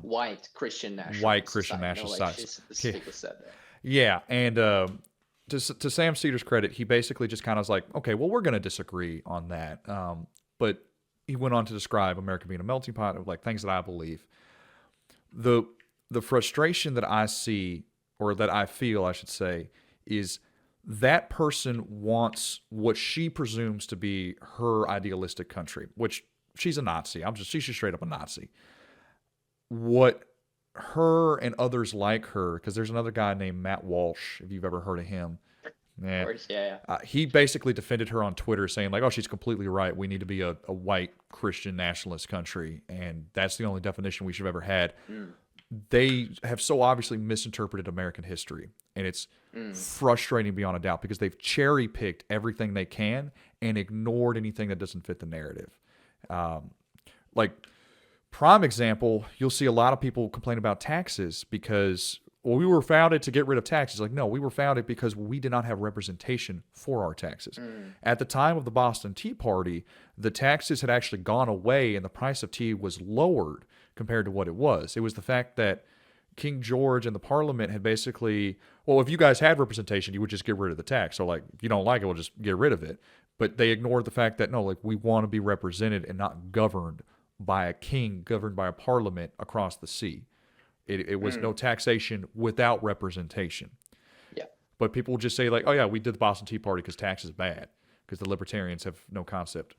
White Christian nationalist society. Yeah, and to Sam Cedar's credit, he basically just kind of was like, okay, well, we're going to disagree on that. But he went on to describe America being a melting pot of like things that I believe. The frustration that I see, or that I feel, I should say, is that person wants what she presumes to be her idealistic country, which she's a Nazi. She's just straight up a Nazi. What her and others like her, because there's another guy named Matt Walsh, if you've ever heard of him, Yeah. Of course, yeah. He basically defended her on Twitter, saying like, "Oh, she's completely right. We need to be a white Christian nationalist country, and that's the only definition we should have ever had." They have so obviously misinterpreted American history, and it's frustrating beyond a doubt because they've cherry picked everything they can and ignored anything that doesn't fit the narrative. Like prime example, you'll see a lot of people complain about taxes because, well, we were founded to get rid of taxes. Like, no, we were founded because we did not have representation for our taxes. At the time of the Boston Tea Party, the taxes had actually gone away and the price of tea was lowered compared to what it was. It was the fact that King George and the Parliament had basically, well, if you guys had representation, you would just get rid of the tax. So, like, if you don't like it, we'll just get rid of it. But they ignored the fact that, no, like, we want to be represented and not governed by a king, governed by a parliament across the sea. It was no taxation without representation. Yeah. But people will just say, like, oh, yeah, we did the Boston Tea Party because tax is bad, because the libertarians have no concept.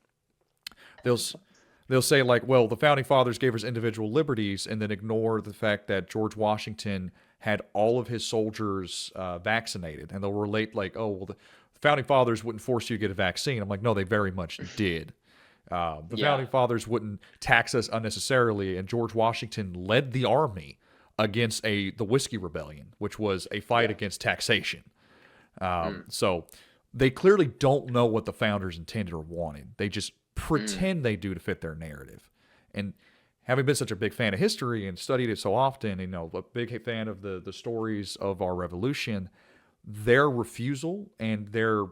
They'll say, like, well, the Founding Fathers gave us individual liberties and then ignore the fact that George Washington had all of his soldiers vaccinated. And they'll relate, like, oh, well, the Founding Fathers wouldn't force you to get a vaccine. I'm like, no, they very much did. The Founding Fathers wouldn't tax us unnecessarily, and George Washington led the army against the Whiskey Rebellion, which was a fight against taxation. So they clearly don't know what the founders intended or wanted. They just pretend they do to fit their narrative. And having been such a big fan of history and studied it so often, a big fan of the stories of our revolution, their refusal and their, I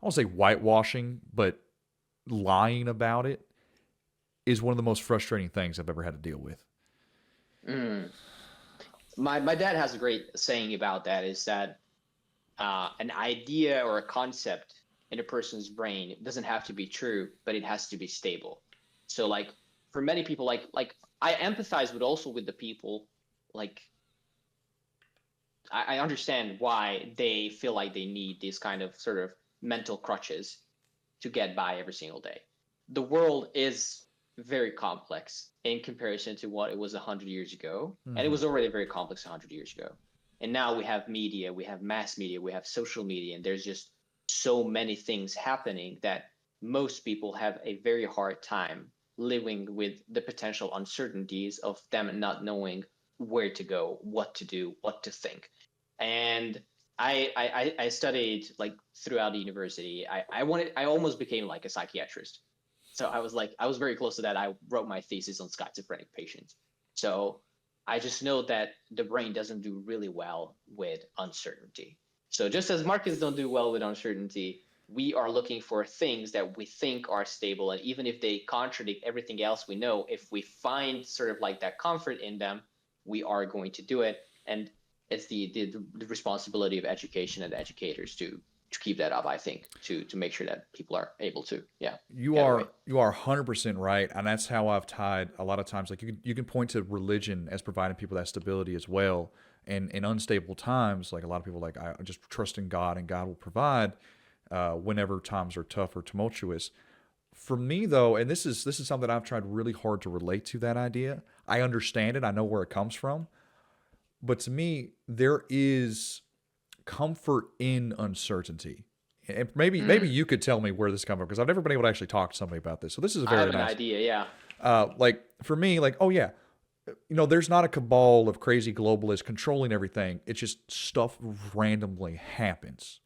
won't say whitewashing, but lying about it is one of the most frustrating things I've ever had to deal with. My dad has a great saying about that, is that an idea or a concept in a person's brain doesn't have to be true, but it has to be stable. So like for many people, like I empathize with the people, like I understand why they feel like they need these kind of sort of mental crutches to get by every single day. The world is very complex in comparison to what it was 100 years ago. And it was already very complex 100 years ago. And now we have media, we have mass media, we have social media, and there's just so many things happening that most people have a very hard time living with the potential uncertainties of them not knowing where to go, what to do, what to think. And I studied like throughout the university. I almost became like a psychiatrist. So I was very close to that. I wrote my thesis on schizophrenic patients. So I just know that the brain doesn't do really well with uncertainty. So just as markets don't do well with uncertainty, we are looking for things that we think are stable. And even if they contradict everything else we know, if we find sort of like that comfort in them, we are going to do it. And it's the responsibility of education and educators to keep that up, I think, to make sure that people are able to, You are 100% right, and that's how I've tied a lot of times. Like you can point to religion as providing people that stability as well. And in unstable times, like a lot of people, like I just trust in God and God will provide whenever times are tough or tumultuous. For me, though, and this is something I've tried really hard to relate to, that idea. I understand it. I know where it comes from. But to me, there is comfort in uncertainty. And maybe you could tell me where this comes from, because I've never been able to actually talk to somebody about this. So this is a very I have nice an idea, like for me, like, oh yeah, there's not a cabal of crazy globalists controlling everything. It's just stuff randomly happens.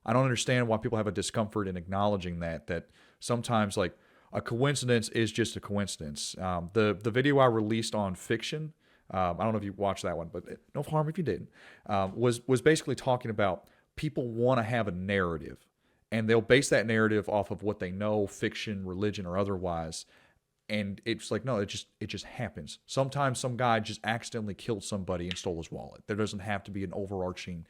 I don't understand why people have a discomfort in acknowledging that sometimes like a coincidence is just a coincidence. The video I released on fiction, I don't know if you watched that one, but no harm if you didn't, was basically talking about people want to have a narrative, and they'll base that narrative off of what they know, fiction, religion, or otherwise. And it's like, no, it just happens. Sometimes some guy just accidentally killed somebody and stole his wallet. There doesn't have to be an overarching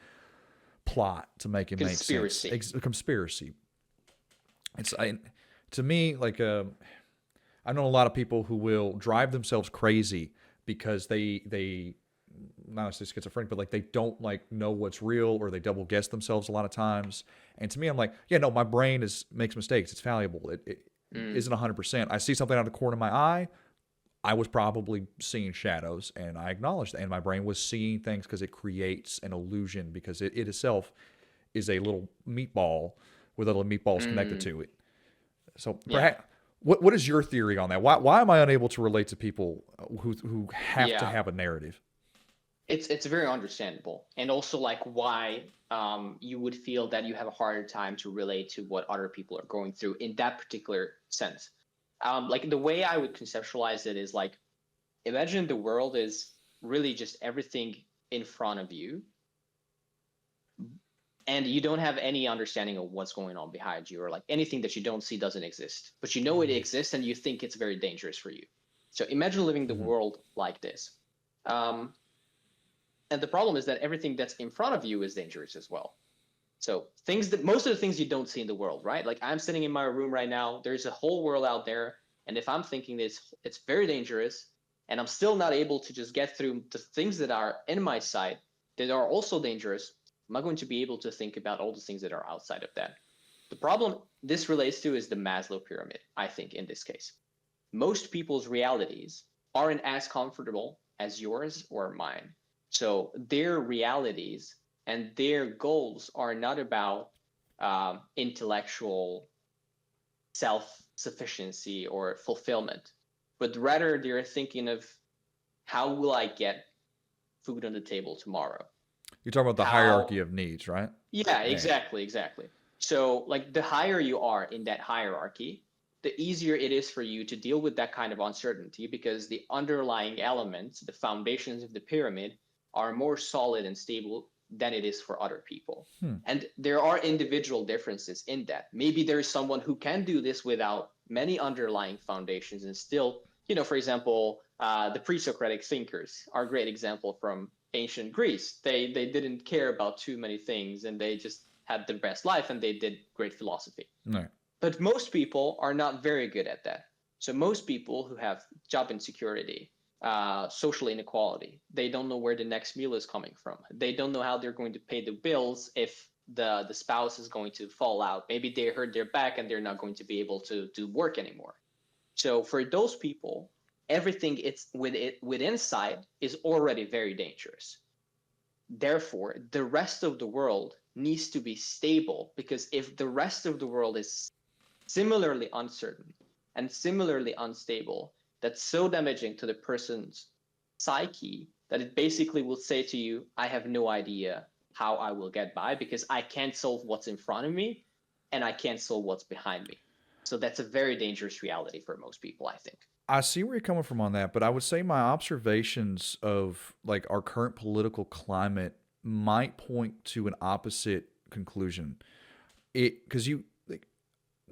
plot to make it make sense. A conspiracy. To me, like I know a lot of people who will drive themselves crazy because they not necessarily schizophrenic, but like they don't like know what's real, or they double guess themselves a lot of times. And to me, I'm like, yeah, no, my brain makes mistakes. It's fallible. It isn't 100%. I see something out of the corner of my eye. I was probably seeing shadows, and I acknowledged that. And my brain was seeing things because it creates an illusion, because it itself is a little meatball with little meatballs connected to it. So perhaps, what is your theory on that? Why am I unable to relate to people who have to Yeah. have a narrative? It's very understandable, and also like why you would feel that you have a harder time to relate to what other people are going through in that particular sense. Like the way I would conceptualize it is like, imagine the world is really just everything in front of you, and you don't have any understanding of what's going on behind you, or like anything that you don't see doesn't exist, but you know it exists and you think it's very dangerous for you. So imagine living the world like this. And the problem is that everything that's in front of you is dangerous as well. So most of the things you don't see in the world, right? Like I'm sitting in my room right now, there's a whole world out there. And if I'm thinking this, it's very dangerous, and I'm still not able to just get through the things that are in my sight that are also dangerous, I'm not going to be able to think about all the things that are outside of that. The problem this relates to is the Maslow pyramid, I think, in this case. Most people's realities aren't as comfortable as yours or mine. So their realities and their goals are not about intellectual self-sufficiency or fulfillment, but rather they're thinking of, how will I get food on the table tomorrow? You're talking about the hierarchy of needs, right? Yeah, exactly. So like the higher you are in that hierarchy, the easier it is for you to deal with that kind of uncertainty, because the underlying elements, the foundations of the pyramid, are more solid and stable than it is for other people. And there are individual differences in that. Maybe there's someone who can do this without many underlying foundations and still, for example, the pre-Socratic thinkers are a great example from ancient Greece. They didn't care about too many things, and they just had the best life, and they did great philosophy. Right. But most people are not very good at that. So most people who have job insecurity, social inequality, they don't know where the next meal is coming from. They don't know how they're going to pay the bills if the spouse is going to fall out. Maybe they hurt their back and they're not going to be able to do work anymore. So for those people, everything it's with inside is already very dangerous. Therefore, the rest of the world needs to be stable, because if the rest of the world is similarly uncertain and similarly unstable, that's so damaging to the person's psyche that it basically will say to you, I have no idea how I will get by, because I can't solve what's in front of me and I can't solve what's behind me. So that's a very dangerous reality for most people, I think. I see where you're coming from on that, but I would say my observations of like our current political climate might point to an opposite conclusion. Because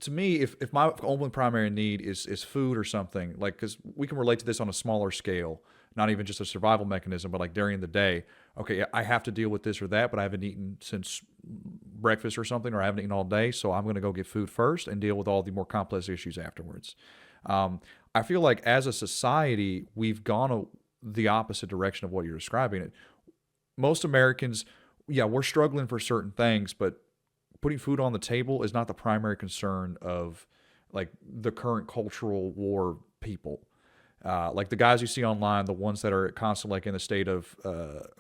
to me, if my only primary need is food or something, like, because we can relate to this on a smaller scale, not even just a survival mechanism, but like during the day, okay, I have to deal with this or that, but I haven't eaten since breakfast or something, or I haven't eaten all day, so I'm going to go get food first and deal with all the more complex issues afterwards. I feel like as a society, we've gone the opposite direction of what you're describing. It. Most Americans, yeah, we're struggling for certain things, but putting food on the table is not the primary concern of like the current cultural war people. Like the guys you see online, the ones that are constantly like in a state of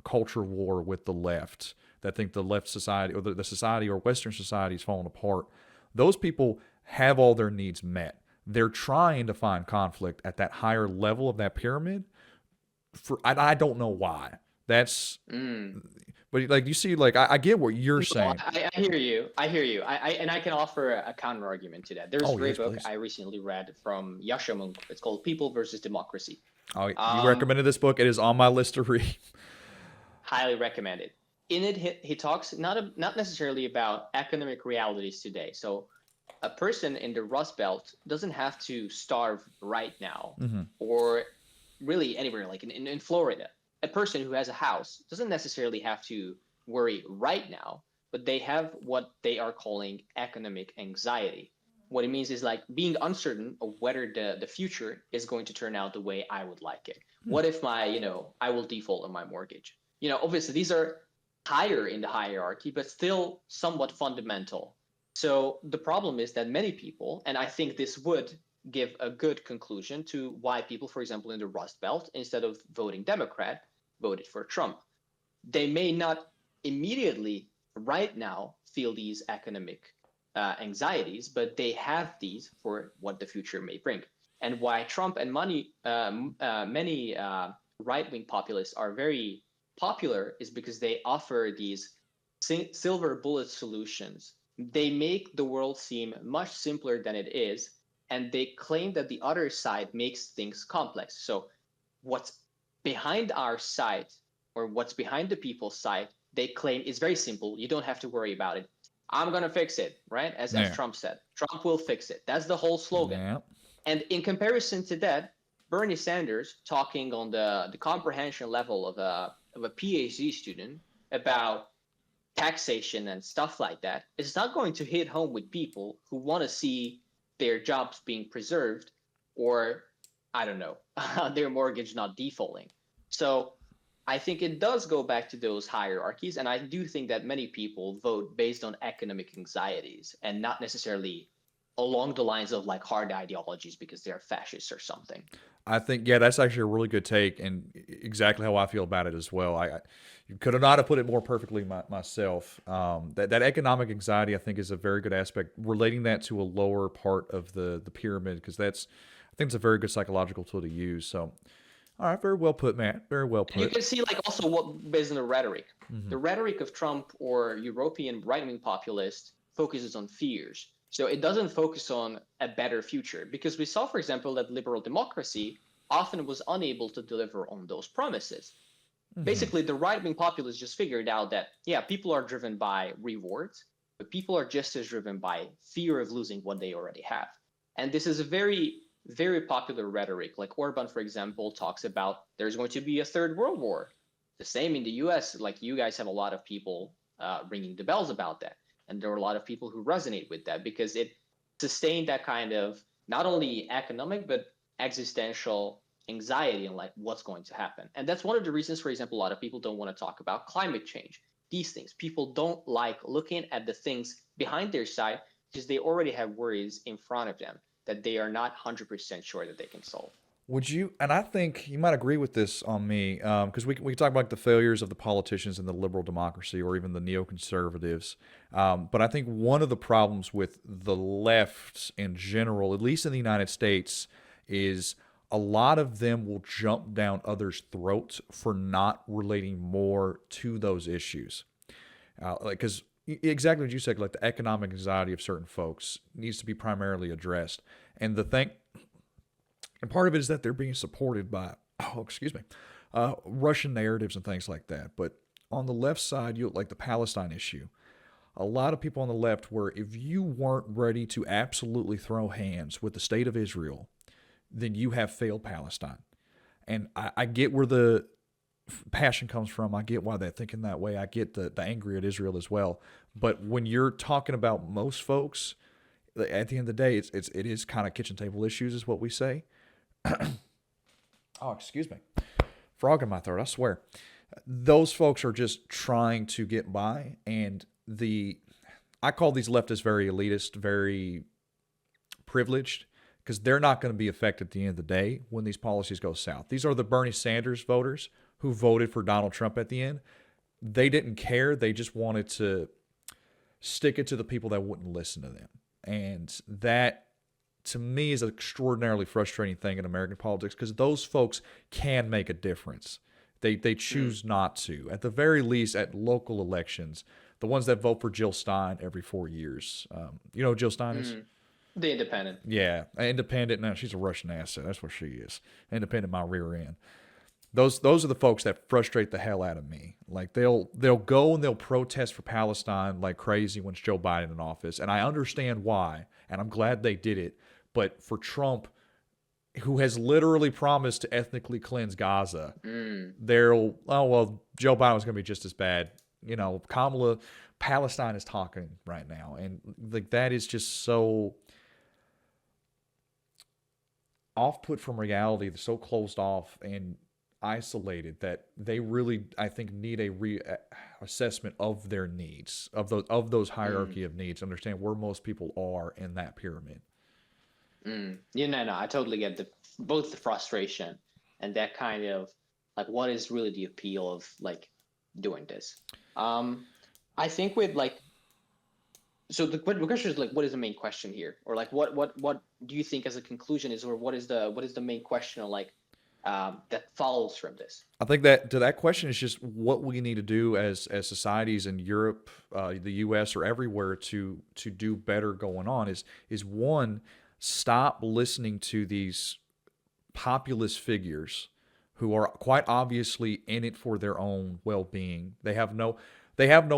culture war with the left, that think the left society or the society or Western society is falling apart. Those people have all their needs met. They're trying to find conflict at that higher level of that pyramid. I don't know why. That's, but like you see, like I get what you're saying. I hear you. And I can offer a counter argument to that. There's a great book I recently read from Yasha Munk. It's called People versus Democracy. Oh, you recommended this book. It is on my list to read. Highly recommended. In it, he talks not necessarily about economic realities today. So a person in the Rust Belt doesn't have to starve right now, or really anywhere, like in Florida. A person who has a house doesn't necessarily have to worry right now, but they have what they are calling economic anxiety. What it means is like being uncertain of whether the future is going to turn out the way I would like it. What if I will default on my mortgage? Obviously these are higher in the hierarchy, but still somewhat fundamental. So the problem is that many people, and I think this would give a good conclusion to why people, for example, in the Rust Belt, instead of voting Democrat, voted for Trump. They may not immediately right now feel these economic anxieties, but they have these for what the future may bring. And why Trump and many right-wing populists are very popular is because they offer these silver bullet solutions. They make the world seem much simpler than it is, and they claim that the other side makes things complex. So what's behind our side, or what's behind the people's side, they claim is very simple. You don't have to worry about it. I'm going to fix it, right? As Yeah. Trump said, Trump will fix it. That's the whole slogan. Yeah. And in comparison to that, Bernie Sanders talking on the comprehension level of a PhD student about taxation and stuff like that is not going to hit home with people who want to see their jobs being preserved, or I don't know, their mortgage not defaulting. So I think it does go back to those hierarchies. And I do think that many people vote based on economic anxieties and not necessarily along the lines of like hard ideologies because they're fascists or something. I think, yeah, that's actually a really good take, and exactly how I feel about it as well. You could have not have put it more perfectly myself. That economic anxiety, I think, is a very good aspect. Relating that to a lower part of the pyramid, because I think it's a very good psychological tool to use. So, all right, very well put, Matt. Very well put. You can see, like, also what based on the rhetoric. The rhetoric of Trump or European right-wing populists focuses on fears. So it doesn't focus on a better future, because we saw, for example, that liberal democracy often was unable to deliver on those promises. Basically, the right-wing populists just figured out that, yeah, people are driven by rewards, but people are just as driven by fear of losing what they already have. And this is a very, very popular rhetoric. Like Orban, for example, talks about there's going to be a third world war. The same in the US, like you guys have a lot of people ringing the bells about that. And there are a lot of people who resonate with that because it sustained that kind of not only economic, but existential anxiety and like what's going to happen. And that's one of the reasons, for example, a lot of people don't want to talk about climate change. These things, people don't like looking at the things behind their side because they already have worries in front of them that they are not 100% sure that they can solve. Would you, and I think you might agree with this on me, because we can talk about the failures of the politicians in the liberal democracy or even the neoconservatives. But I think one of the problems with the left in general, at least in the United States, is a lot of them will jump down others' throats for not relating more to those issues. Because exactly what you said, like the economic anxiety of certain folks needs to be primarily addressed. And part of it is that they're being supported by, Russian narratives and things like that. But on the left side, like the Palestine issue, a lot of people on the left were, if you weren't ready to absolutely throw hands with the state of Israel, then you have failed Palestine. And I get where the passion comes from. I get why they're thinking that way. I get the anger at Israel as well. But when you're talking about most folks, at the end of the day, it is kind of kitchen table issues is what we say. Oh, excuse me. Frog in my throat, I swear. Those folks are just trying to get by. And I call these leftists very elitist, very privileged, because they're not going to be affected at the end of the day when these policies go south. These are the Bernie Sanders voters who voted for Donald Trump at the end. They didn't care. They just wanted to stick it to the people that wouldn't listen to them. And that, to me, is an extraordinarily frustrating thing in American politics, because those folks can make a difference. They choose not to. At the very least, at local elections, the ones that vote for Jill Stein every 4 years. You know who Jill Stein is? The independent. Yeah, independent. No, she's a Russian asset. That's what she is. Independent, my rear end. Those are the folks that frustrate the hell out of me. Like they'll go and they'll protest for Palestine like crazy when it's Joe Biden in office, and I understand why, and I'm glad they did it. But for Trump, who has literally promised to ethnically cleanse Gaza, Joe Biden was going to be just as bad. You know, Palestine is talking right now, and like that is just so off-put from reality. They're so closed off and isolated that they really, I think, need a assessment of their needs, of those hierarchy of needs. Understand where most people are in that pyramid. No, I totally get both the frustration and that kind of like what is really the appeal of like doing this. I think with like, so the question is like, what is the main question here, or like what do you think as a conclusion is, or what is the main question, or like that follows from this? I think that to that question is just what we need to do as societies in Europe, the U.S. or everywhere to do better going on is one, stop listening to these populist figures who are quite obviously in it for their own well-being. They have no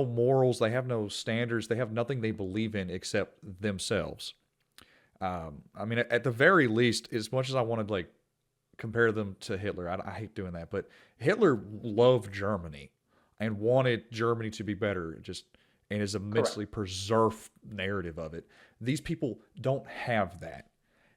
morals, they have no standards, they have nothing they believe in except themselves. I mean, at the very least, as much as I want to like compare them to Hitler, I hate doing that, but Hitler loved Germany and wanted Germany to be better. Just and is immensely Correct. preserved narrative of it. These people don't have that.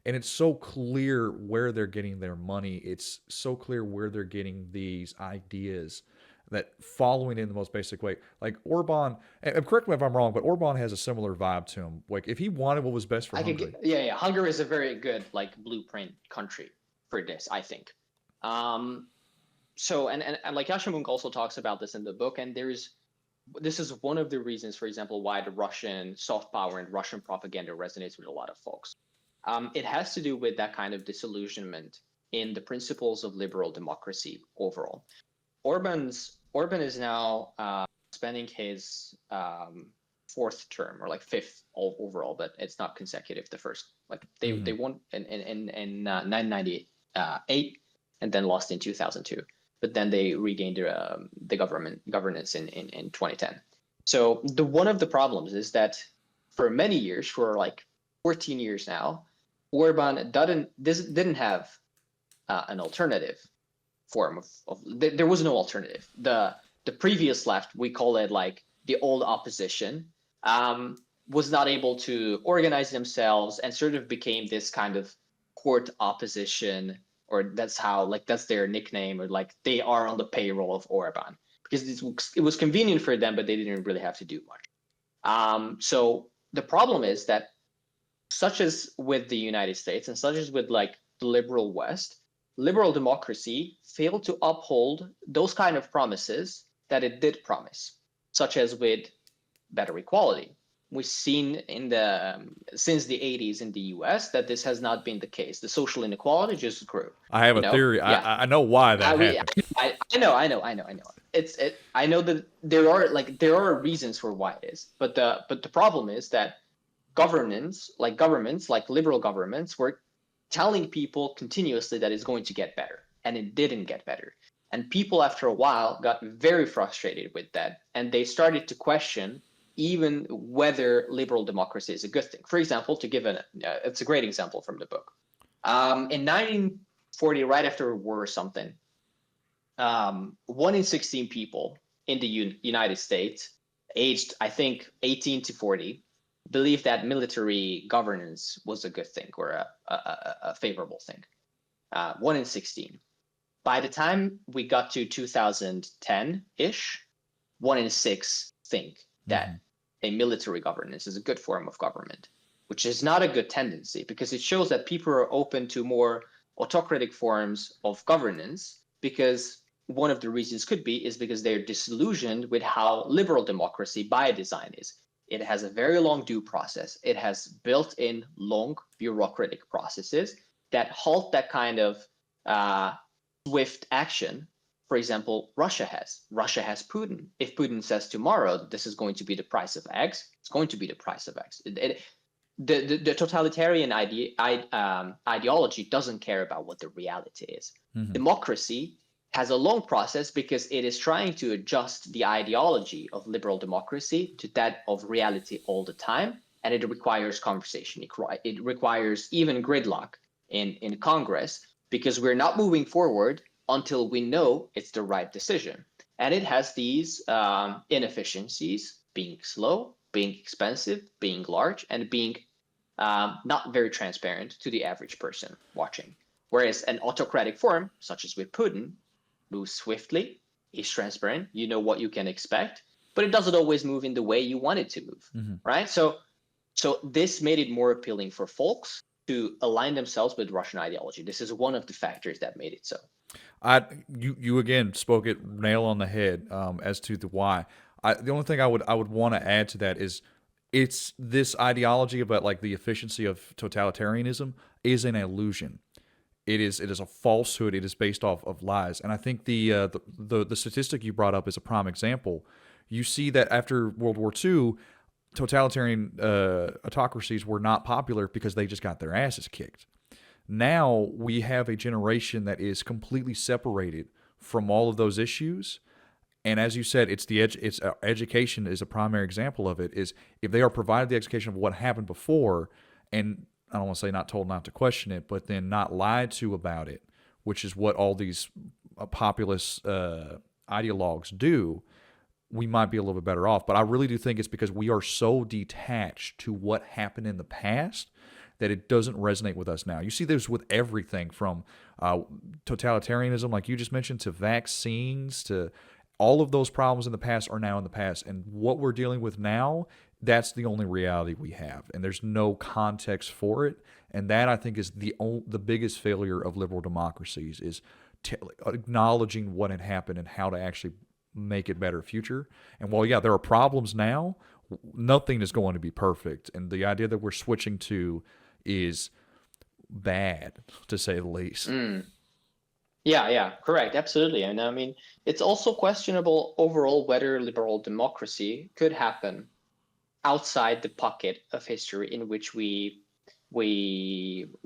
And it's so clear where they're getting their money. It's so clear where they're getting these ideas that following in the most basic way. Like Orban, and correct me if I'm wrong, but Orban has a similar vibe to him. Like if he wanted what was best for I could get, Hungary, yeah. Hungary is a very good like blueprint country for this, I think. Um, so and like Yashamunk also talks about this in the book, and this is one of the reasons, for example, why the Russian soft power and Russian propaganda resonates with a lot of folks. It has to do with that kind of disillusionment in the principles of liberal democracy overall. Orban is now spending his fourth term, or like fifth overall, but it's not consecutive. The first, like they won in 1998, and then lost in 2002, but then they regained the governance in 2010. So one of the problems is that for many years, for like 14 years now, Orban didn't have an alternative form of there was no alternative. The previous left, we call it like the old opposition, was not able to organize themselves and sort of became this kind of court opposition, or that's their nickname, or like they are on the payroll of Orban because it was convenient for them, but they didn't really have to do much. So the problem is that, such as with the United States and such as with like the liberal West, liberal democracy failed to uphold those kind of promises that it did promise, such as with better equality. We've seen since the 80s in the US that this has not been the case. The social inequality just grew. I have You a know, theory. yeah. I know why that happened. I know. I know that there are reasons for why it is, but the problem is that governments, like liberal governments, were telling people continuously that it's going to get better, and it didn't get better. And people, after a while, got very frustrated with that, and they started to question even whether liberal democracy is a good thing. For example, it's a great example from the book. In 1940, right after a war or something, 1 in 16 people in the United States, aged I think 18 to 40, believed that military governance was a good thing, or a favorable thing. 1 in 16. By the time we got to 2010-ish, 1 in 6 think that a military governance is a good form of government, which is not a good tendency, because it shows that people are open to more autocratic forms of governance, because one of the reasons is because they're disillusioned with how liberal democracy by design is. It has a very long due process. It has built-in long bureaucratic processes that halt that kind of swift action. For example, Russia has Putin. If Putin says tomorrow this is going to be the price of X, it's going to be the price of X. The totalitarian ideology doesn't care about what the reality is. Democracy has a long process because it is trying to adjust the ideology of liberal democracy to that of reality all the time, and it requires conversation. It requires even gridlock in Congress, because we're not moving forward until we know it's the right decision. And it has these inefficiencies: being slow, being expensive, being large, and being not very transparent to the average person watching. Whereas an autocratic form, such as with Putin, moves swiftly, is transparent, you know what you can expect, but it doesn't always move in the way you want it to move, right? So this made it more appealing for folks to align themselves with Russian ideology. This is one of the factors that made it so. You again spoke it nail on the head as to the why. The only thing I would want to add to that is it's this ideology about like the efficiency of totalitarianism is an illusion. It is a falsehood. It is based off of lies. And I think the statistic you brought up is a prime example. You see that after World War II, totalitarian autocracies were not popular because they just got their asses kicked. Now we have a generation that is completely separated from all of those issues. And as you said, it's education is a primary example of it. Is if they are provided the education of what happened before, and I don't want to say not told not to question it, but then not lied to about it, which is what all these populist ideologues do, we might be a little bit better off. But I really do think it's because we are so detached to what happened in the past that it doesn't resonate with us now. You see this with everything from totalitarianism, like you just mentioned, to vaccines, to all of those problems in the past are now in the past. And what we're dealing with now, that's the only reality we have. And there's no context for it. And that, I think, is the biggest failure of liberal democracies, is acknowledging what had happened and how to actually make it better future. And while, yeah, there are problems now, nothing is going to be perfect. And the idea that we're switching to is bad, to say the least. Yeah, correct. Absolutely. And I mean, it's also questionable overall whether liberal democracy could happen outside the pocket of history in which we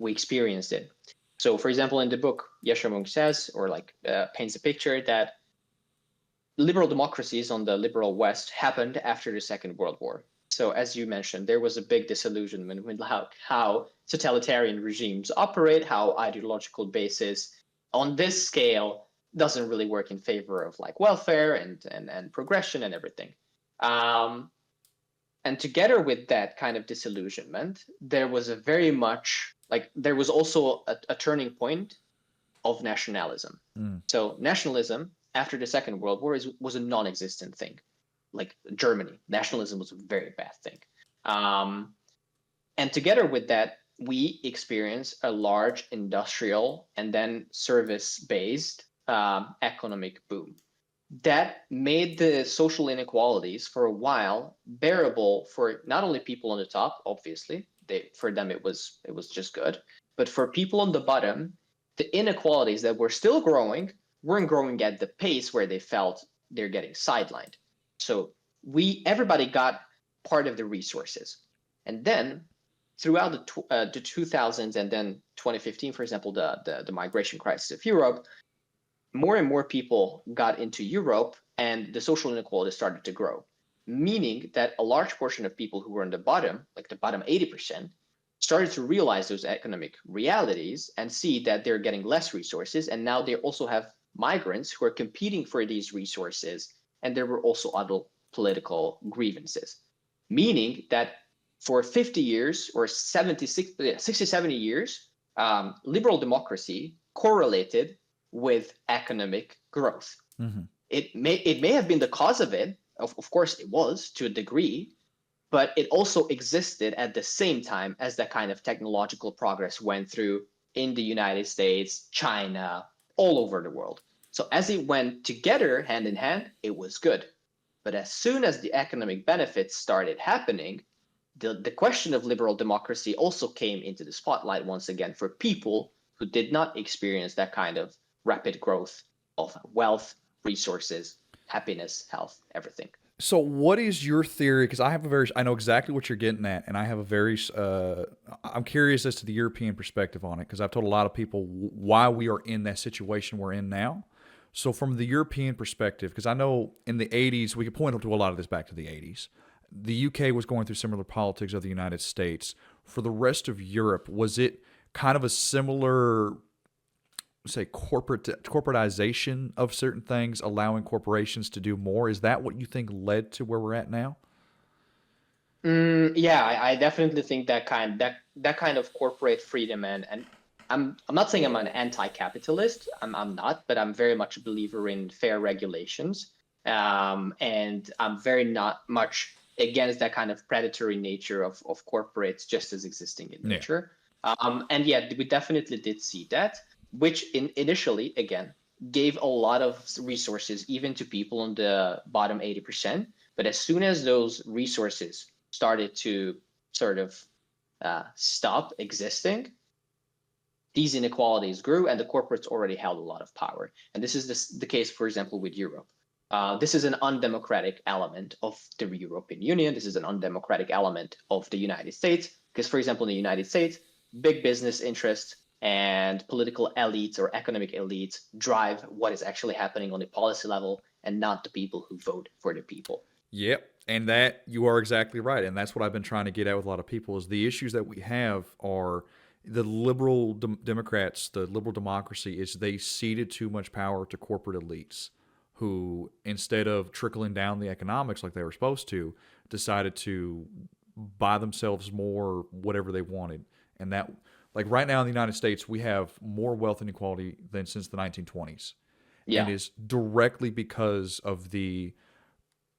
experienced it. So, for example, in the book, Yeshamung says, or like paints a picture that liberal democracies on the liberal West happened after the Second World War. So, as you mentioned, there was a big disillusionment with how totalitarian regimes operate, how ideological bases on this scale doesn't really work in favor of like welfare and progression and everything. And together with that kind of disillusionment, there was there was also a turning point of nationalism. So nationalism after the Second World War was a non-existent thing. Like Germany, nationalism was a very bad thing. And together with that, we experience a large industrial and then service-based economic boom that made the social inequalities for a while bearable for not only people on the top. Obviously, for them it was just good, but for people on the bottom, the inequalities that were still growing weren't growing at the pace where they felt they're getting sidelined. So everybody got part of the resources, and then throughout the 2000s and then 2015, for example, the migration crisis of Europe, more and more people got into Europe and the social inequality started to grow, meaning that a large portion of people who were on the bottom, like the bottom 80%, started to realize those economic realities and see that they're getting less resources. And now they also have migrants who are competing for these resources. And there were also other political grievances, meaning that for 50 years or 60, 70 years, liberal democracy correlated with economic growth. It may have been the cause of it. Of course, it was to a degree, but it also existed at the same time as that kind of technological progress went through in the United States, China, all over the world. So as it went together hand in hand, it was good. But as soon as the economic benefits started happening, the question of liberal democracy also came into the spotlight once again for people who did not experience that kind of rapid growth of wealth, resources, happiness, health, everything. So what is your theory? Because I know exactly what you're getting at, and I have a very, I'm curious as to the European perspective on it, because I've told a lot of people why we are in that situation we're in now. So from the European perspective, because I know in the 80s, we could point to a lot of this back to the 80s. The UK was going through similar politics of the United States. For the rest of Europe, was it kind of a similar, say, corporatization of certain things, allowing corporations to do more? Is that what you think led to where we're at now? Yeah, I definitely think that kind of corporate freedom and I'm not saying I'm an anti-capitalist. I'm not, but I'm very much a believer in fair regulations. And I'm very not much against that kind of predatory nature of corporates just as existing in nature. And yeah, we definitely did see that, which initially, again, gave a lot of resources even to people on the bottom 80%. But as soon as those resources started to sort of stop existing, these inequalities grew, and the corporates already held a lot of power. And this is the case, for example, with Europe. This is an undemocratic element of the European Union. This is an undemocratic element of the United States, because, for example, in the United States, big business interests and political elites or economic elites drive what is actually happening on the policy level, and not the people who vote for the people. Yep. And that you are exactly right. And that's what I've been trying to get at with a lot of people is the issues that we have are the liberal Democrats, the liberal democracy is they ceded too much power to corporate elites who, instead of trickling down the economics like they were supposed to, decided to buy themselves more whatever they wanted. And that, like right now in the United States, we have more wealth inequality than since the 1920s. Yeah. And is directly because of the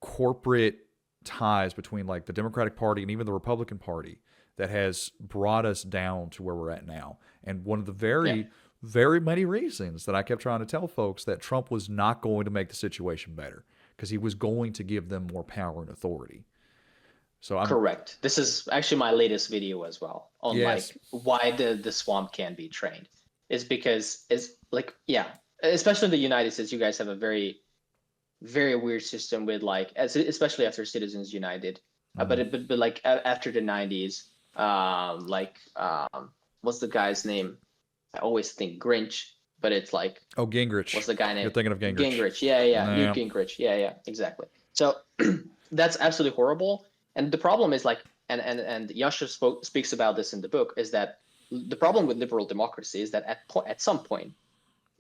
corporate ties between like the Democratic Party and even the Republican Party that has brought us down to where we're at now. And one of the very many reasons that I kept trying to tell folks that Trump was not going to make the situation better because he was going to give them more power and authority. So Correct. This is actually my latest video as well on like why the swamp can be trained. Is because it's like, especially in the United States, you guys have a very, very weird system with like, especially after Citizens United, but like after the 90s, what's the guy's name? I always think Grinch, but it's like, Gingrich. What's the guy name? You're thinking of Gingrich. Gingrich, Newt Gingrich, exactly. So that's absolutely horrible. And the problem is like, and Yasha speaks about this in the book, is that the problem with liberal democracy is that at some point,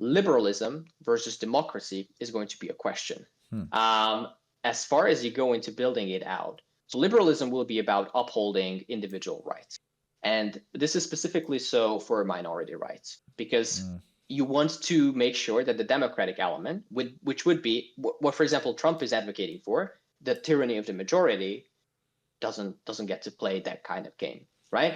liberalism versus democracy is going to be a question. As far as you go into building it out. So liberalism will be about upholding individual rights. And this is specifically so for minority rights, because you want to make sure that the democratic element, which would be what, for example, Trump is advocating for, the tyranny of the majority, doesn't get to play that kind of game, right?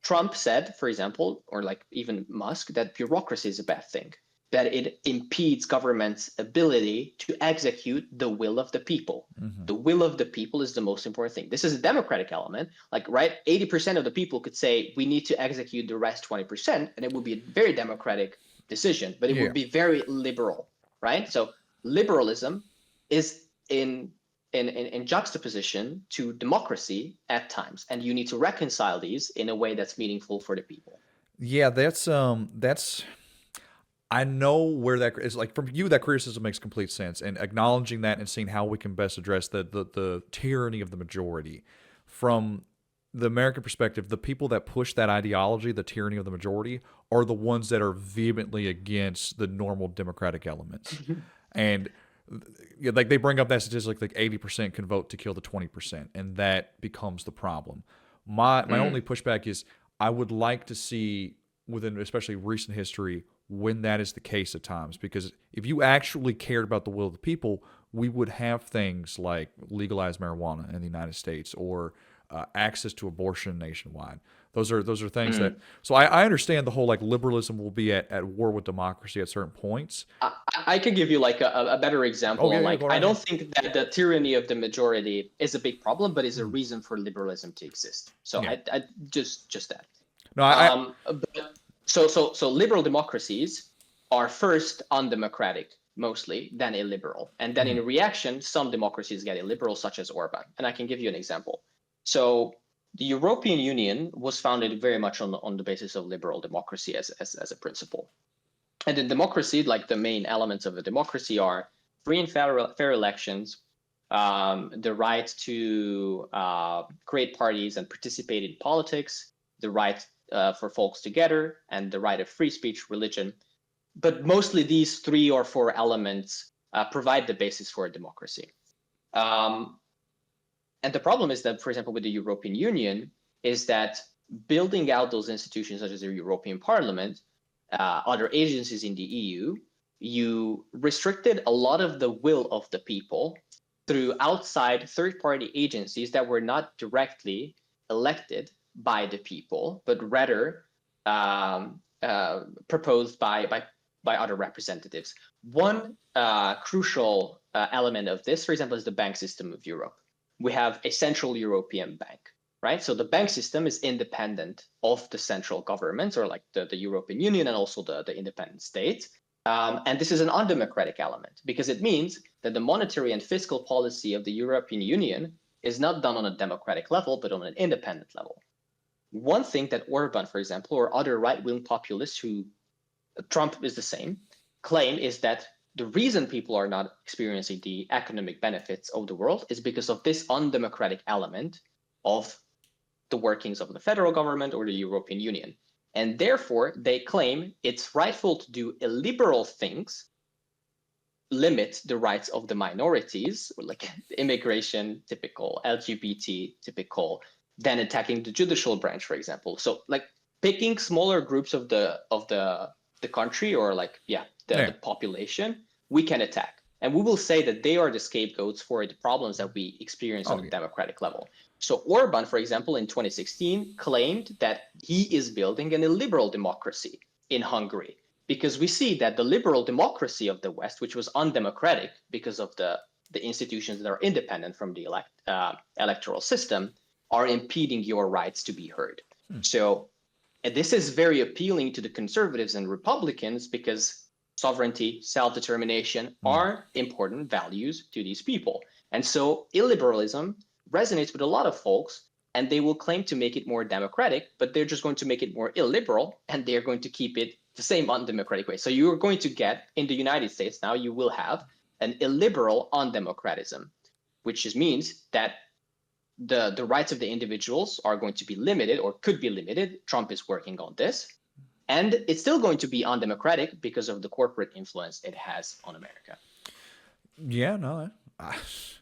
Trump said, for example, or like even Musk, that bureaucracy is a bad thing, that it impedes government's ability to execute the will of the people. The will of the people is the most important thing. This is a democratic element, like, right? 80% of the people could say we need to execute the rest 20%, and it would be a very democratic decision, but it would be very liberal, right? So liberalism is in juxtaposition to democracy at times, and you need to reconcile these in a way that's meaningful for the people. Yeah, that's I know where that is. Like from you, that criticism makes complete sense, and acknowledging that and seeing how we can best address the tyranny of the majority. From the American perspective, the people that push that ideology, the tyranny of the majority, are the ones that are vehemently against the normal democratic elements. And like they bring up that statistic, like 80% can vote to kill the 20%, and that becomes the problem. My only pushback is I would like to see within especially recent history when that is the case at times, because if you actually cared about the will of the people, we would have things like legalized marijuana in the United States or access to abortion nationwide. Those are things that. So I understand the whole like liberalism will be at war with democracy at certain points. I could give you like a better example. I don't think that the tyranny of the majority is a big problem, but is a reason for liberalism to exist. So I just that. No, So liberal democracies are first undemocratic, mostly, then illiberal. And then in reaction, some democracies get illiberal, such as Orban. And I can give you an example. So the European Union was founded very much on the basis of liberal democracy as a principle. And in democracy, like the main elements of a democracy are free and fair elections, the right to create parties and participate in politics, the right for folks to gather, and the right of free speech, religion. But mostly these 3 or 4 elements provide the basis for a democracy. And the problem is that, for example, with the European Union, is that building out those institutions such as the European Parliament, other agencies in the EU, you restricted a lot of the will of the people through outside third-party agencies that were not directly elected by the people, but rather proposed by other representatives. One crucial element of this, for example, is the bank system of Europe. we have a central European bank, right? So the bank system is independent of the central government, or like the European Union, and also the independent states. And this is an undemocratic element because it means that the monetary and fiscal policy of the European Union is not done on a democratic level, but on an independent level. One thing that Orban, for example, or other right-wing populists who Trump is the same, claim is that the reason people are not experiencing the economic benefits of the world is because of this undemocratic element of the workings of the federal government or the European Union. And therefore, they claim it's rightful to do illiberal things, limit the rights of the minorities, like immigration, typical, LGBT, typical, than attacking the judicial branch, for example. So like picking smaller groups of the country, or like, the population, we can attack. And we will say that they are the scapegoats for the problems that we experience on a democratic level. So Orban, for example, in 2016, claimed that he is building an illiberal democracy in Hungary, because we see that the liberal democracy of the West, which was undemocratic because of the institutions that are independent from the electoral system, are impeding your rights to be heard. So and this is very appealing to the conservatives and Republicans because sovereignty, self-determination are important values to these people. And so illiberalism resonates with a lot of folks, and they will claim to make it more democratic, but they're just going to make it more illiberal, and they're going to keep it the same undemocratic way. So you're going to get, in the United States now, you will have an illiberal undemocratism, which just means that the rights of the individuals are going to be limited, or could be limited. Trump is working on this. And it's still going to be undemocratic because of the corporate influence it has on America. Yeah, no, I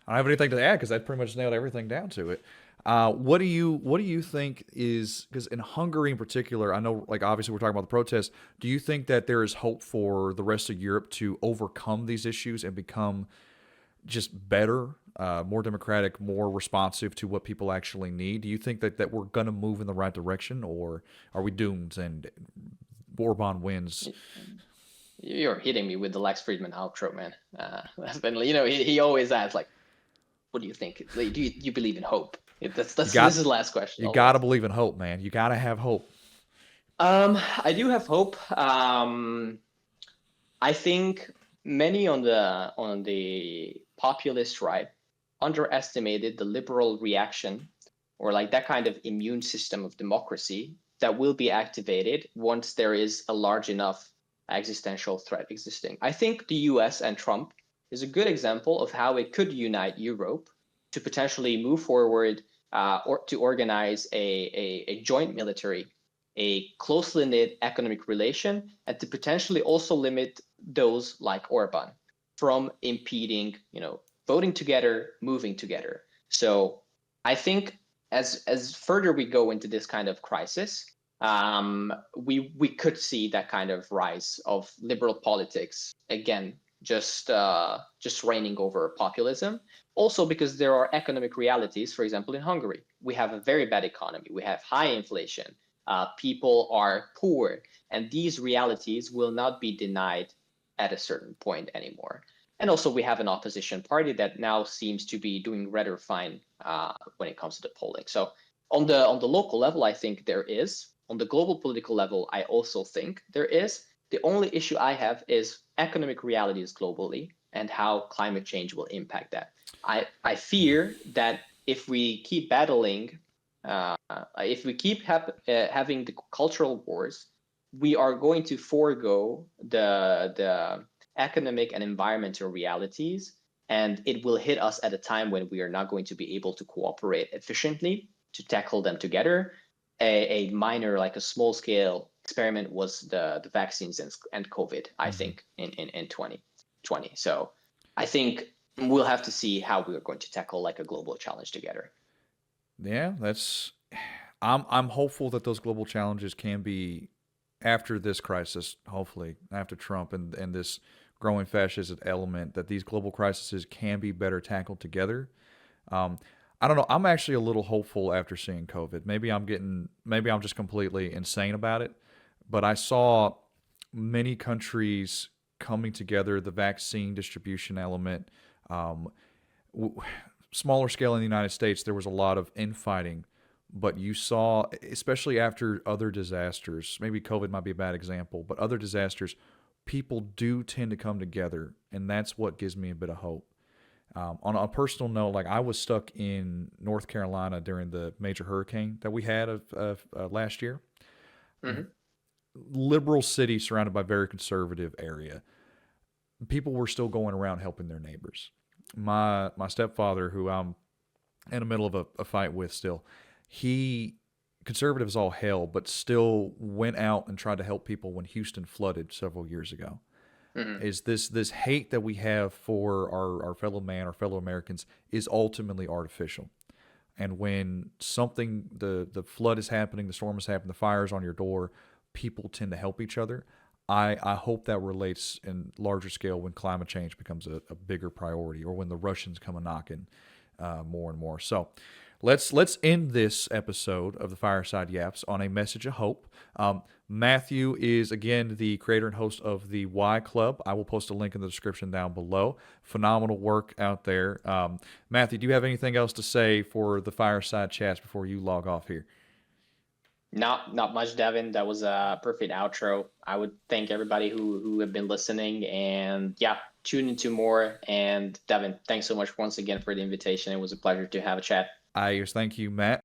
don't have anything to add because that pretty much nailed everything down to it. What do you think is, because in Hungary in particular, I know, like, obviously we're talking about the protests. Do you think that there is hope for the rest of Europe to overcome these issues and become just better, more democratic, more responsive to what people actually need? Do you think that we're going to move in the right direction, or are we doomed and Orban wins? You're hitting me with the Lex Friedman outro, man. He always asks, like, what do you think? Like, do you believe in hope? This is the last question. You got to believe in hope, man. You got to have hope. I do have hope. I think many on the populist right underestimated the liberal reaction, or like that kind of immune system of democracy that will be activated once there is a large enough existential threat existing. I think the US and Trump is a good example of how it could unite Europe to potentially move forward, or to organize a joint military, a closely knit economic relation, and to potentially also limit those like Orban from impeding, voting together, moving together. So I think as further we go into this kind of crisis, we could see that kind of rise of liberal politics again, just reigning over populism. Also because there are economic realities. For example, in Hungary, we have a very bad economy. We have high inflation. People are poor, and these realities will not be denied at a certain point anymore. And also we have an opposition party that now seems to be doing rather fine when it comes to the polling. So on the local level, I think there is. On the global political level, I also think there is. The only issue I have is economic realities globally and how climate change will impact that. I fear that if we keep battling, if we keep having the cultural wars, we are going to forego the economic and environmental realities, and it will hit us at a time when we are not going to be able to cooperate efficiently to tackle them together. A minor, like a small scale experiment was the vaccines and COVID, I think, in 2020. So I think we'll have to see how we're going to tackle like a global challenge together. Yeah, I'm hopeful that those global challenges can be, after this crisis, hopefully after Trump and this growing fascist element, that these global crises can be better tackled together. I don't know. I'm actually a little hopeful after seeing COVID. Maybe I'm just completely insane about it, but I saw many countries coming together, the vaccine distribution element, smaller scale in the United States, there was a lot of infighting, but you saw, especially after other disasters, maybe COVID might be a bad example, but other disasters, people do tend to come together, and that's what gives me a bit of hope. On a personal note, like I was stuck in North Carolina during the major hurricane that we had of last year. Mhm. Liberal city surrounded by very conservative area. People were still going around helping their neighbors. My stepfather, who I'm in the middle of a fight with still, he conservative as all hell, but still went out and tried to help people when Houston flooded several years ago. Mhm. Is this hate that we have for our fellow man, our fellow Americans, is ultimately artificial. And when something, the flood is happening, the storm is happening, the fire is on your door, people tend to help each other. I hope that relates in larger scale when climate change becomes a bigger priority, or when the Russians come a knocking more and more. So let's end this episode of the Fireside Yaps on a message of hope. Matthew is, again, the creator and host of the Y Club. I will post a link in the description down below. Phenomenal work out there. Matthew, do you have anything else to say for the Fireside Chats before you log off here? Not much, Devin. That was a perfect outro. I would thank everybody who have been listening, and yeah, tune into more. And Devin, thanks so much once again for the invitation. It was a pleasure to have a chat. Thank you, Matt.